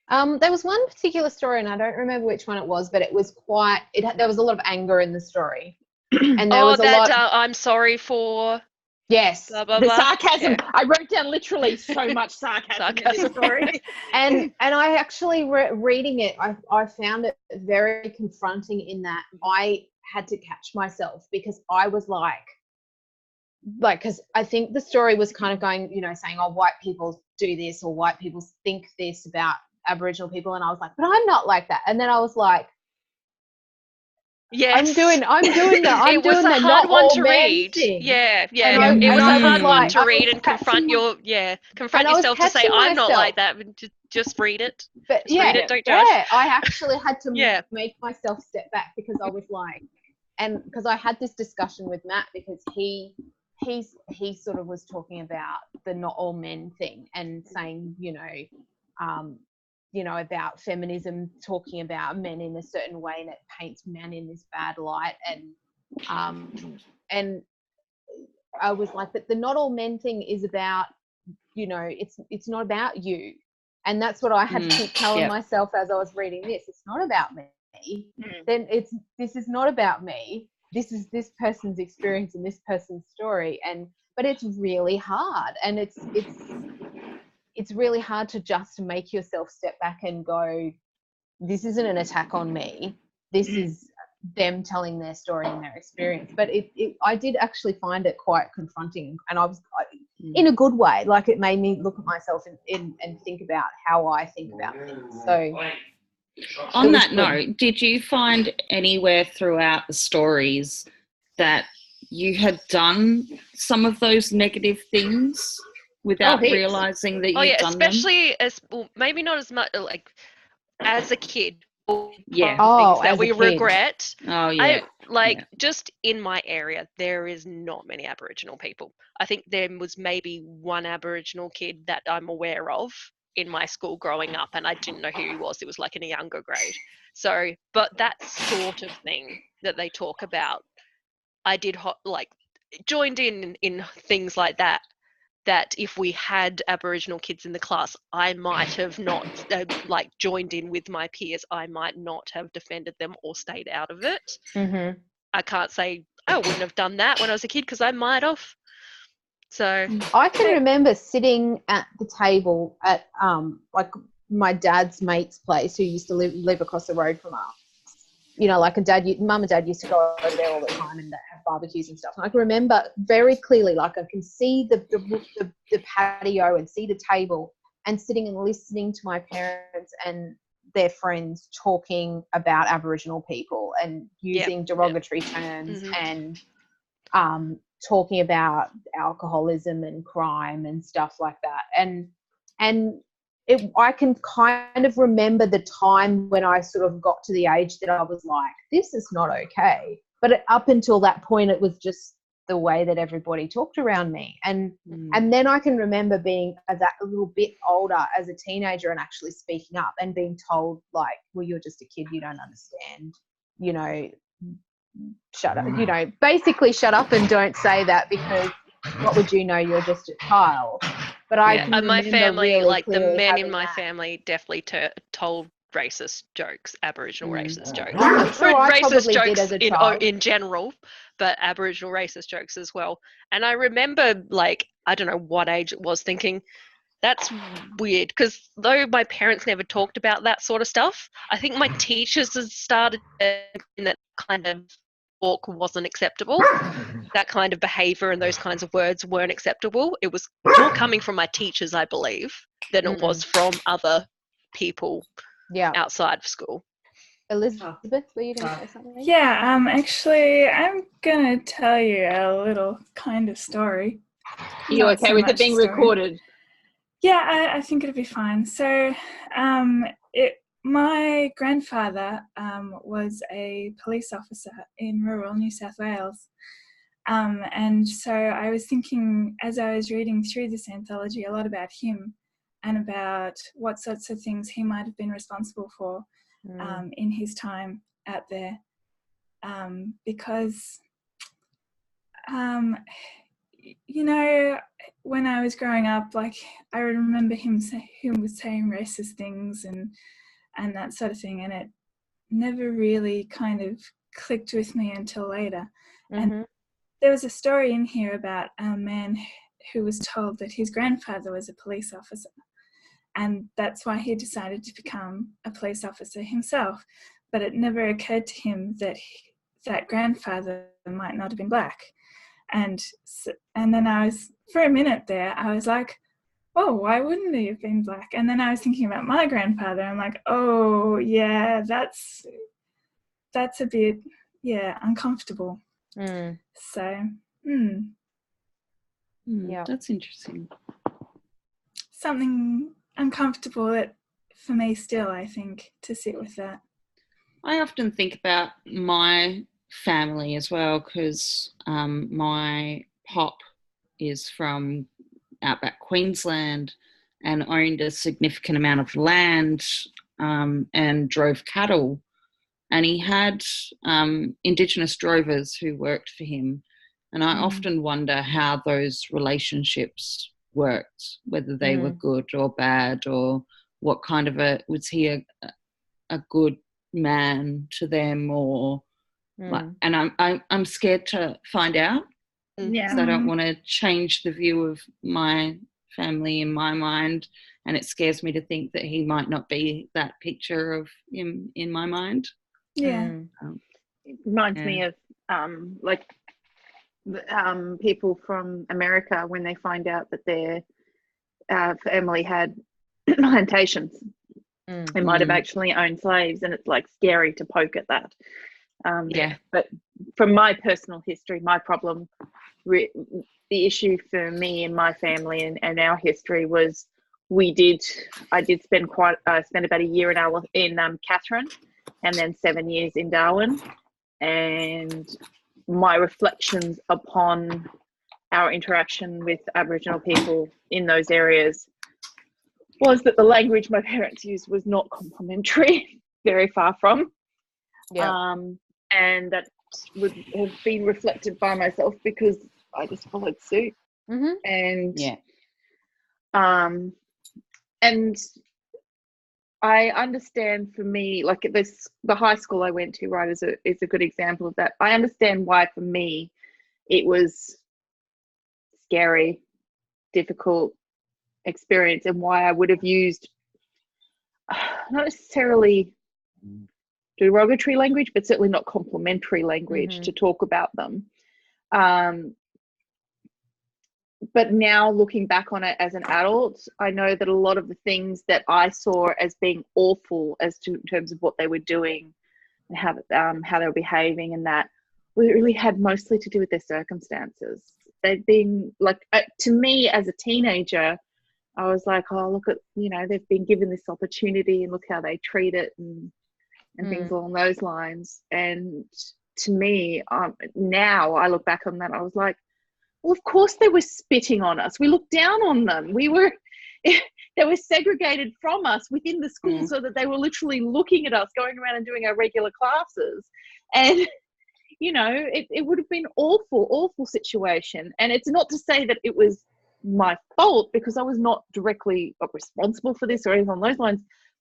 There was one particular story, and I don't remember which one it was, but it was there was a lot of anger in the story. And there was a lot. I'm sorry for. Yes. Blah, blah, The blah. sarcasm. Yeah. I wrote down literally so much sarcasm in this story. And I actually, reading it, I found it very confronting in that I had to catch myself, because I was like, because I think the story was kind of going, you know, saying, oh, white people do this, or white people think this about Aboriginal people. And I was like, but I'm not like that. And then I was like, yes. I'm doing that. It was a hard one to read. Yeah. It was a hard one to read and confront yourself to say, I'm not like that. Just read it. But just read it, don't judge. Yeah, I actually had to make myself step back, because I was like, and because I had this discussion with Matt, because he sort of was talking about the not all men thing, and saying, you know, about feminism, talking about men in a certain way, and it paints men in this bad light. And I was like, but the not all men thing is about, you know, it's not about you. And that's what I had to keep telling myself as I was reading this. It's not about me. Then this is not about me. This is this person's experience and this person's story. But it's really hard. And it's really hard to just make yourself step back and go, this isn't an attack on me. This is them telling their story and their experience. But I did actually find it quite confronting, and I was in a good way. Like, it made me look at myself and think about how I think about things. So on that note, did you find anywhere throughout the stories that you had done some of those negative things without realizing that you've done them? Especially maybe not as much like as a kid. Things that we regret. Just in my area, there is not many Aboriginal people. I think there was maybe one Aboriginal kid that I'm aware of in my school growing up, and I didn't know who he was. It was like in a younger grade. So, but that sort of thing that they talk about, I did joined in things like that if we had Aboriginal kids in the class, I might have not joined in with my peers. I might not have defended them or stayed out of it. I can't say I wouldn't have done that when I was a kid, because I might have. So I can remember sitting at the table at my dad's mate's place, who used to live across the road from us. You know, like mum and dad used to go over there all the time and have barbecues and stuff. And I can remember very clearly, like, I can see the patio and see the table, and sitting and listening to my parents and their friends talking about Aboriginal people and using derogatory terms and talking about alcoholism and crime and stuff like that. And I can kind of remember the time when I sort of got to the age that I was like, this is not okay. But up until that point, it was just the way that everybody talked around me. And then I can remember being a little bit older as a teenager and actually speaking up and being told, like, well, you're just a kid, you don't understand, you know, shut up, you know, basically shut up and don't say that, because what would you know, you're just a child. But and my family, really, like the men in my family, definitely told racist jokes, Aboriginal racist jokes. I'm sure I racist jokes did as a child. in general, but Aboriginal racist jokes as well. And I remember, like, I don't know what age it was, thinking, That's weird, because though my parents never talked about that sort of stuff, I think my teachers had started that kind of talk wasn't acceptable. That kind of behaviour and those kinds of words weren't acceptable. It was more coming from my teachers, I believe, than it was from other people outside of school. Elizabeth, were you going to say something? Yeah, actually, I'm going to tell you a little kind of story. Are you okay with it being recorded? Yeah, I think it'll be fine. So, my grandfather was a police officer in rural New South Wales. And so I was thinking, as I was reading through this anthology, a lot about him and about what sorts of things he might have been responsible for in his time out there. Because, you know, when I was growing up, like, I remember him was saying racist things and that sort of thing, and it never really kind of clicked with me until later. And there was a story in here about a man who was told that his grandfather was a police officer, and that's why he decided to become a police officer himself. But it never occurred to him that that grandfather might not have been black. And then I was, for a minute there, I was like, oh, why wouldn't he have been black? And then I was thinking about my grandfather. I'm like, oh, yeah, that's a bit, uncomfortable. So, yeah, that's interesting. Something uncomfortable that, for me still, I think, to sit with that. I often think about my family as well, because my pop is from outback Queensland and owned a significant amount of land and drove cattle. And he had Indigenous drovers who worked for him. And I often wonder how those relationships worked, whether they were good or bad, or what kind of was he a good man to them, or and I'm scared to find out. Because I don't want to change the view of my family in my mind, and it scares me to think that he might not be that picture of him in my mind. It reminds me of people from America when they find out that their family had plantations. They might have actually owned slaves, and it's like scary to poke at that. But from my personal history, my problem, the issue for me and my family and our history was I did spend about a year in Catherine, and then 7 years in Darwin, and my reflections upon our interaction with Aboriginal people in those areas was that the language my parents used was not complimentary, very far from. And that would have been reflected by myself because I just followed suit. And I understand, for me, like the high school I went to, right, is a good example of that. I understand why, for me, it was scary, difficult experience, and why I would have used not necessarily derogatory language, but certainly not complimentary language to talk about them. But now, looking back on it as an adult, I know that a lot of the things that I saw as being awful in terms of what they were doing and how they were behaving, and that really had mostly to do with their circumstances. They'd been like, to me as a teenager, I was like, oh, look at, they've been given this opportunity and look how they treat it and things along those lines. And to me, now I look back on that, I was like, well, of course they were spitting on us. We looked down on them. They were segregated from us within the school so that they were literally looking at us, going around and doing our regular classes. And, it would have been awful situation. And it's not to say that it was my fault, because I was not directly responsible for this or anything on those lines,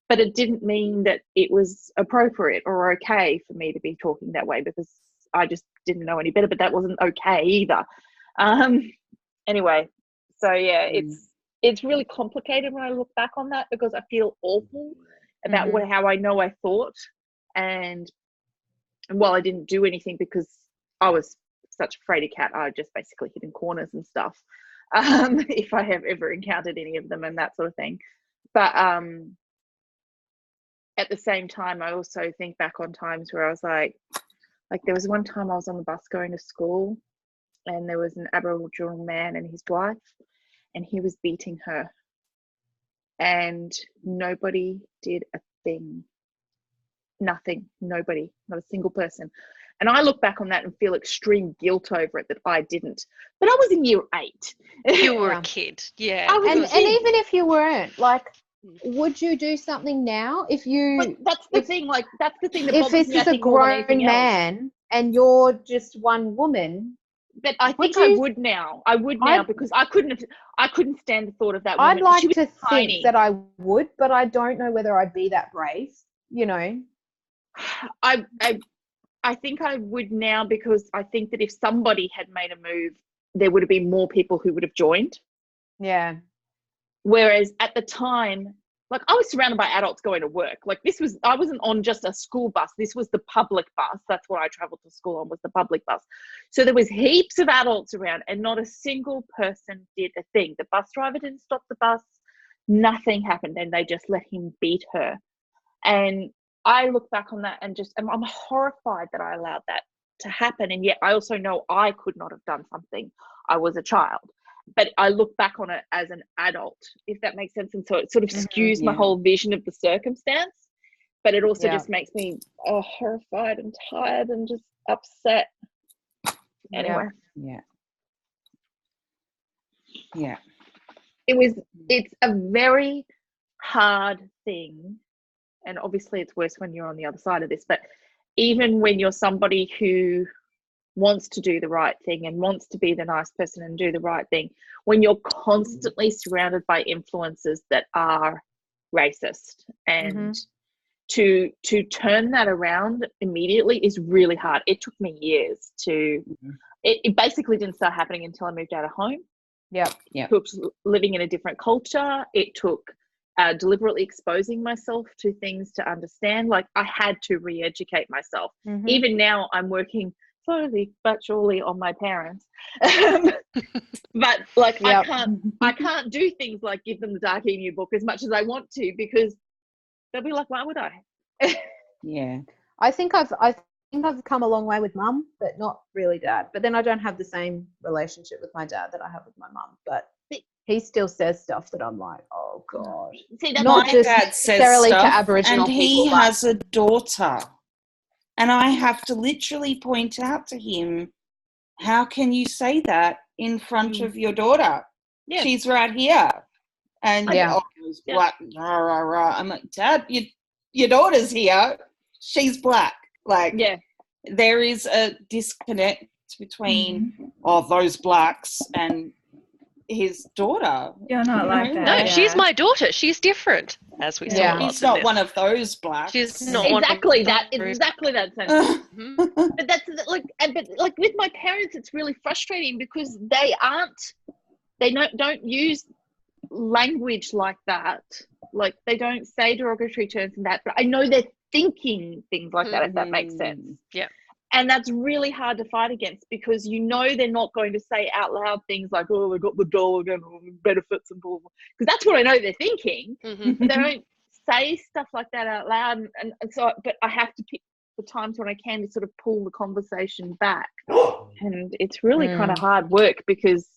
but it didn't mean that it was appropriate or okay for me to be talking that way, because I just didn't know any better, but that wasn't okay either. Anyway, so yeah, it's really complicated when I look back on that, because I feel awful about how I know I thought, and while I didn't do anything because I was such a fraidy cat, I just basically hid in corners and stuff. If I have ever encountered any of them and that sort of thing. But at the same time, I also think back on times where I was like there was one time I was on the bus going to school, and there was an Aboriginal man and his wife, and he was beating her, and nobody did a thing. Nothing. Nobody. Not a single person. And I look back on that and feel extreme guilt over it that I didn't. But I was in year 8. You were a kid, yeah. And even if you weren't, like, would you do something now if you? But that's the thing. Like, that's the thing that if bothers this me, I is a think, more than anything grown man and you're just one woman. But I think I would now. I would now because I couldn't stand the thought of that woman. I'd like to tiny. think that I would, but I don't know whether I'd be that brave. You know. I think I would now, because I think that if somebody had made a move, there would have been more people who would have joined. Yeah. Whereas at the time, like, I was surrounded by adults going to work. Like, I wasn't on just a school bus. This was the public bus. That's what I traveled to school on, was the public bus. So there was heaps of adults around, and not a single person did a thing. The bus driver didn't stop the bus. Nothing happened, and they just let him beat her. And I look back on that and I'm horrified that I allowed that to happen. And yet I also know I could not have done something. I was a child. But I look back on it as an adult, if that makes sense. And so it sort of skews my whole vision of the circumstance. But it also just makes me horrified and tired and just upset. Anyway. Yeah. It's a very hard thing. And obviously it's worse when you're on the other side of this, but even when you're somebody who wants to do the right thing and wants to be the nice person and do the right thing, when you're constantly surrounded by influences that are racist, and to turn that around immediately is really hard. It took me years to, it basically didn't start happening until I moved out of home. Yeah. It took living in a different culture. It took deliberately exposing myself to things to understand. Like, I had to re-educate myself. Even now I'm working slowly but surely on my parents. But like, I can't do things like give them the Dark Emu book as much as I want to, because they'll be like, why would I? Yeah. I think I've come a long way with mum, but not really dad. But then I don't have the same relationship with my dad that I have with my mum. But he still says stuff that I'm like, oh God. See, that's not my just dad says necessarily stuff, to Aboriginal and people. he has a daughter. And I have to literally point out to him, how can you say that in front of your daughter? Yeah. She's right here. And black, rah, rah, rah. I'm like, Dad, your daughter's here. She's black. Like, there is a disconnect between those blacks and his daughter. You're not like that. No, she's my daughter. She's different, as we saw. He's not one of those blacks. She's not exactly one of that. Exactly that sentence. But that's like, but like with my parents, it's really frustrating because they don't use language like that. Like, they don't say derogatory terms and that. But I know they're thinking things like that. If that makes sense. Yeah. And that's really hard to fight against, because you know they're not going to say out loud things like, oh, they got the dog and benefits and blah, blah. Because that's what I know they're thinking. But they don't say stuff like that out loud. And so, but I have to pick the times when I can to sort of pull the conversation back. And it's really kind of hard work, because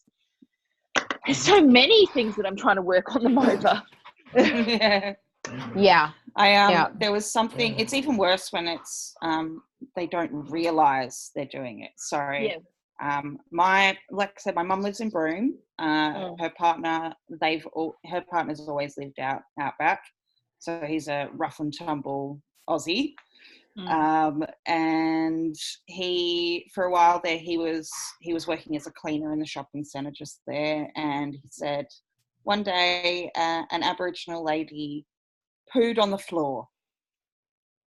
there's so many things that I'm trying to work on them over. There was something, it's even worse when it's they don't realize they're doing it. So like I said, my mum lives in Broome. Her partner's always lived out back, so he's a rough and tumble Aussie. And he, for a while there, he was working as a cleaner in the shopping centre just there, and he said one day an Aboriginal lady pooed on the floor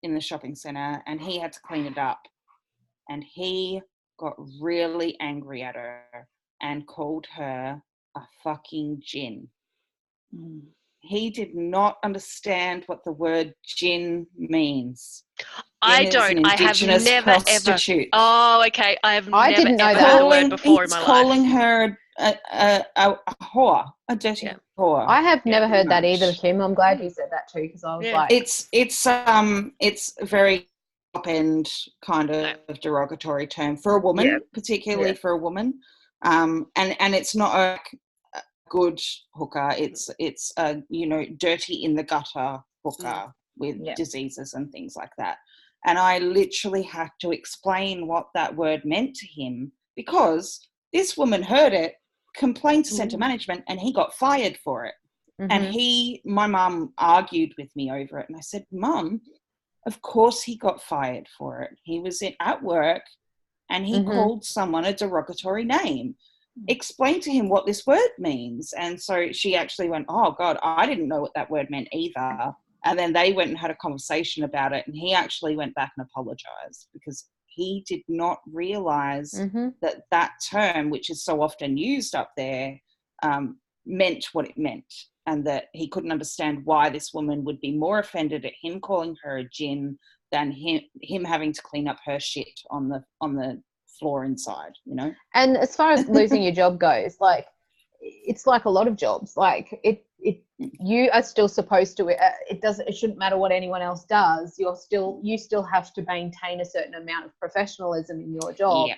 in the shopping centre, and he had to clean it up, and he got really angry at her and called her a fucking gin. He did not understand what the word gin means. I Gin is don't. an I have Indigenous never ever. prostitute. Oh, okay. I have I never didn't know ever that. heard the word before in He's my calling life. her a whore, a dirty whore. I have never heard that either, much. Kim. I'm glad you said that too, because I was like, It's very top end kind of derogatory term for a woman, particularly for a woman. And it's not a good hooker. It's dirty in the gutter hooker with diseases and things like that. And I literally had to explain what that word meant to him, because this woman heard it, complained to centre management, and he got fired for it. And my mum argued with me over it, and I said, Mum, of course he got fired for it. He was at work and he called someone a derogatory name. Explain to him what this word means. And so she actually went, oh God, I didn't know what that word meant either. And then they went and had a conversation about it, and he actually went back and apologized, because he did not realize that term, which is so often used up there, meant what it meant, and that he couldn't understand why this woman would be more offended at him calling her a gin than him having to clean up her shit on the floor inside, you know. And as far as losing your job goes, like, it's like a lot of jobs. Like you are still supposed to. It shouldn't matter what anyone else does. You still have to maintain a certain amount of professionalism in your job. Yeah.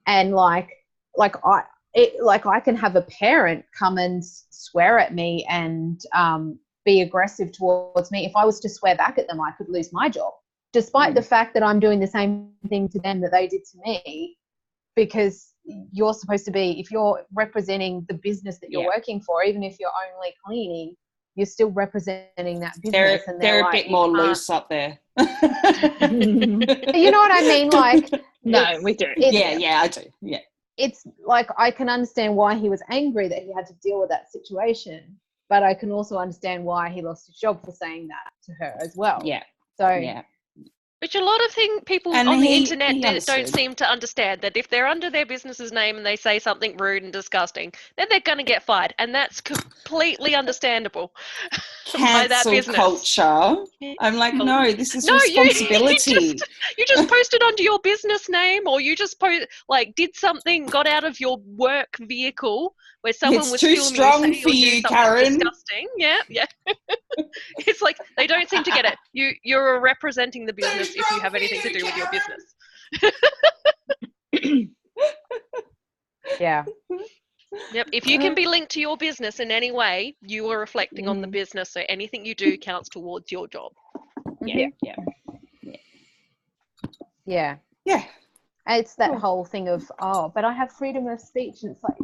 And I can have a parent come and swear at me and be aggressive towards me. If I was to swear back at them, I could lose my job, despite the fact that I'm doing the same thing to them that they did to me, because you're supposed to be, if you're representing the business that you're working for, even if you're only cleaning, you're still representing that business. They're a bit more loose up there. You know what I mean? Like, No, we do. I do. Yeah. It's like, I can understand why he was angry that he had to deal with that situation, but I can also understand why he lost his job for saying that to her as well. Yeah. So yeah. Which a lot of people on the internet don't seem to understand, that if they're under their business's name and they say something rude and disgusting, then they're going to get fired. And that's completely understandable by that Cancel business. culture. I'm like, no, this is responsibility. You just posted under your business name, or you just did something, got out of your work vehicle where someone was too filming strong you for you, Karen. disgusting. Yeah. It's like they don't seem to get it. You're representing the business if you have anything to do with your business. yeah. Yep. If you can be linked to your business in any way, you are reflecting on the business. So anything you do counts towards your job. Yeah. It's that whole thing of, but I have freedom of speech, and it's like,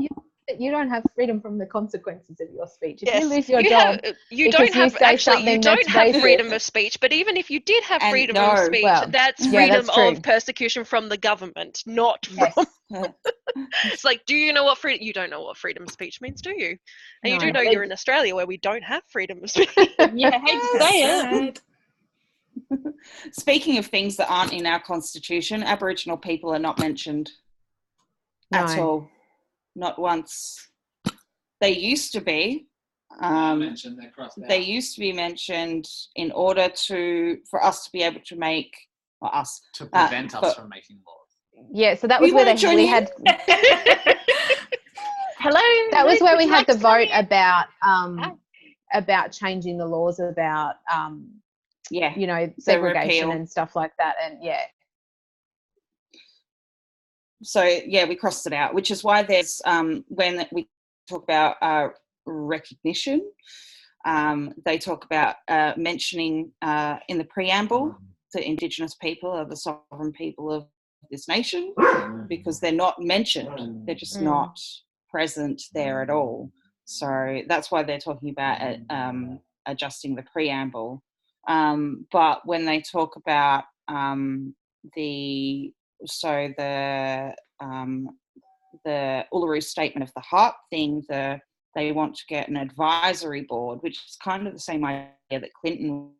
you don't have freedom from the consequences of your speech. If you lose your job, you don't have freedom of speech. But even if you did have freedom of speech, that's freedom of persecution from the government, not from. It's like, do you know what freedom? You don't know what freedom of speech means, do you? And you do know you're in Australia, where we don't have freedom of speech. Yeah, I hate to say it. Speaking of things that aren't in our constitution, Aboriginal people are not mentioned at all. Not once. They used to be. They used to be mentioned in order for us to be able to make to prevent us from making laws. Yeah, so that was where we had. Hello. That was where we had the vote about changing the laws about segregation and stuff like that, and So we crossed it out, which is why there's when we talk about recognition, they talk about mentioning in the preamble the Indigenous people are the sovereign people of this nation, because they're not mentioned. They're just not present there at all. So that's why they're talking about adjusting the preamble. But when they talk about the Uluru Statement of the Heart thing, they want to get an advisory board, which is kind of the same idea that Clinton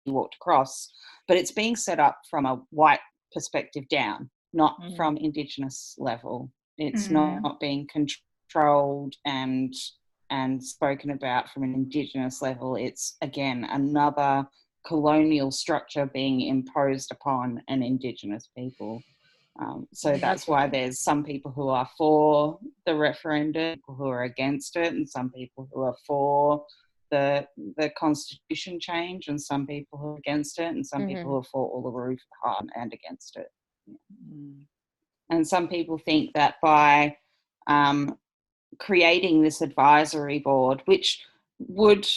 walked across, but it's being set up from a white perspective down, not from Indigenous level. It's not being controlled and and spoken about from an Indigenous level, it's again another colonial structure being imposed upon an Indigenous people. So that's why there's some people who are for the referendum, people who are against it, and some people who are for the constitution change, and some people who are against it, and some people who are for Uluru and against it. And some people think that by creating this advisory board, which would,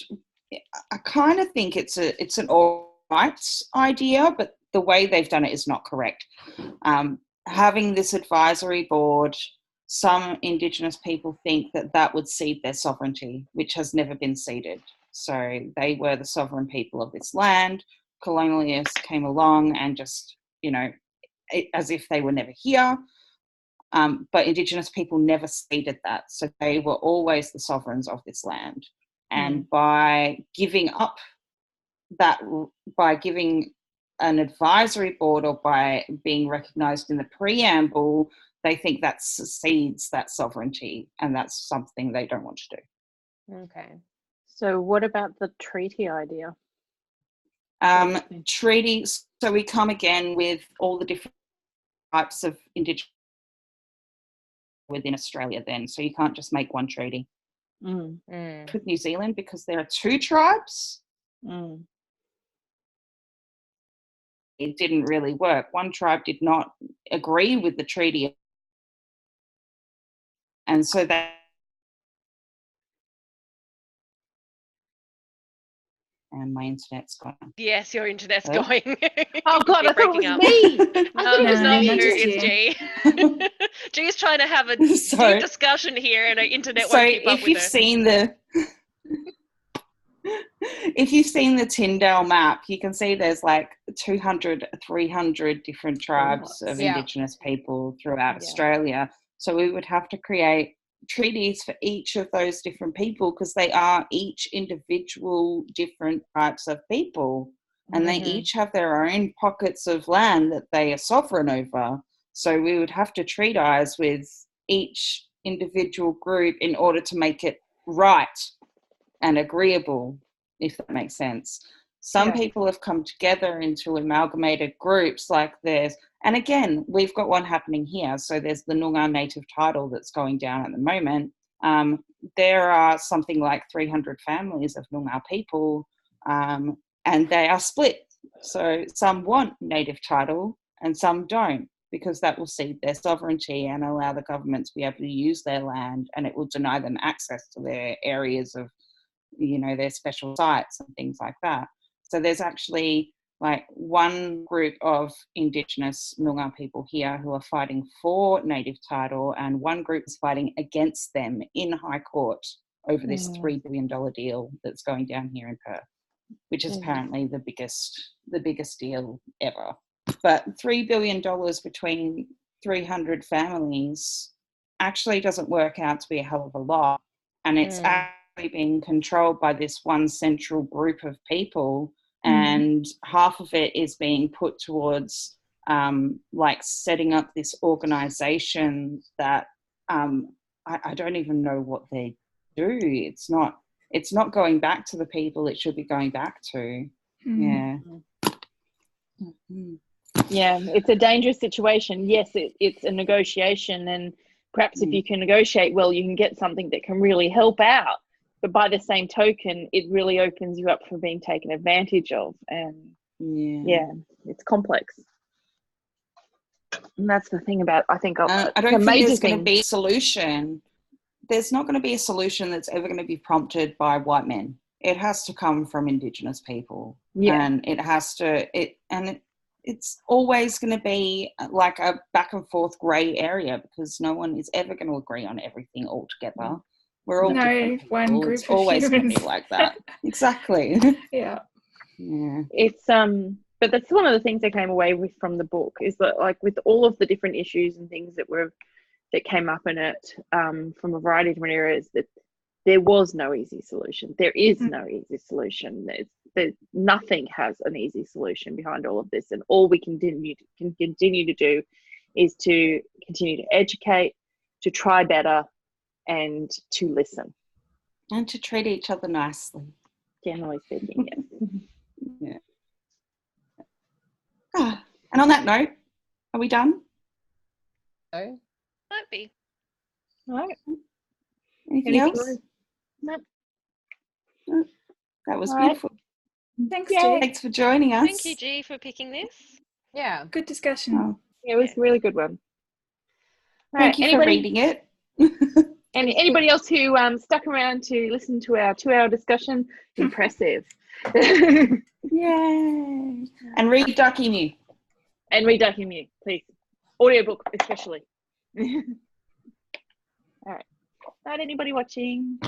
I kind of think it's an all rights idea, but the way they've done it is not correct. Having this advisory board, some Indigenous people think that would cede their sovereignty, which has never been ceded. So they were the sovereign people of this land. Colonialists came along and just, as if they were never here. But Indigenous people never ceded that. So they were always the sovereigns of this land. And by giving up that, by giving an advisory board, or by being recognised in the preamble, they think that cedes that sovereignty, and that's something they don't want to do. Okay. So what about the treaty idea? Treaties, so we come again with all the different types of Indigenous within Australia then, so you can't just make one treaty. With New Zealand, because there are 2 tribes, it didn't really work. One tribe did not agree with the treaty, and so that, and my internet's gone. Yes, your internet's going. Oh God, I thought it was me. No, it's G. G's trying to have a deep discussion here, and her internet won't keep up with her. If you've seen the Tyndale map, you can see there's like 200, 300 different tribes of Indigenous people throughout Australia. So we would have to create treaties for each of those different people, because they are each individual different types of people, and they each have their own pockets of land that they are sovereign over. So we would have to treatise with each individual group in order to make it right and agreeable, if that makes sense. Some people have come together into amalgamated groups like this. And again, we've got one happening here. So there's the Noongar native title that's going down at the moment. There are something like 300 families of Noongar people, and they are split. So some want native title and some don't, because that will cede their sovereignty and allow the government to be able to use their land, and it will deny them access to their areas of, their special sites and things like that. So there's actually like one group of Indigenous Noongar people here who are fighting for native title, and one group is fighting against them in High Court over this $3 billion deal that's going down here in Perth, which is apparently the biggest deal ever. But $3 billion between 300 families actually doesn't work out to be a hell of a lot, and it's actually being controlled by this one central group of people, and half of it is being put towards like setting up this organisation that I don't even know what they do. It's not going back to the people it should be going back to. Yeah, it's a dangerous situation. Yes, it's a negotiation, and perhaps if you can negotiate well, you can get something that can really help out. But by the same token, it really opens you up for being taken advantage of. And it's complex. And that's the thing about, I think, I don't think there's going to be a solution. There's not going to be a solution that's ever going to be prompted by white men. It has to come from Indigenous people. And it has to, it's always going to be like a back and forth grey area, because no one is ever going to agree on everything altogether. We're all different people. One group it's always going to be like that. Exactly. It's but that's one of the things I came away with from the book, is that, like, with all of the different issues and things that came up in it, from a variety of different areas, that there was no easy solution. There is no easy solution. Nothing has an easy solution behind all of this, and all we can continue to do is to continue to educate, to try better, and to listen. And to treat each other nicely. Generally speaking, yes. Yeah. And on that note, are we done? So, Might be. All right. Anything else? No. That was All right. beautiful. Thanks, Yay. G. Thanks for joining us. Thank you, G, for picking this. yeah. Good discussion. Oh, Yeah, it was a really good one. All thank right, you anybody, for reading it. and anybody else who stuck around to listen to our 2-hour discussion, impressive. Yay. And read Ducky Mew. And read Ducky Mew, please. Audiobook especially. All right. Not anybody watching.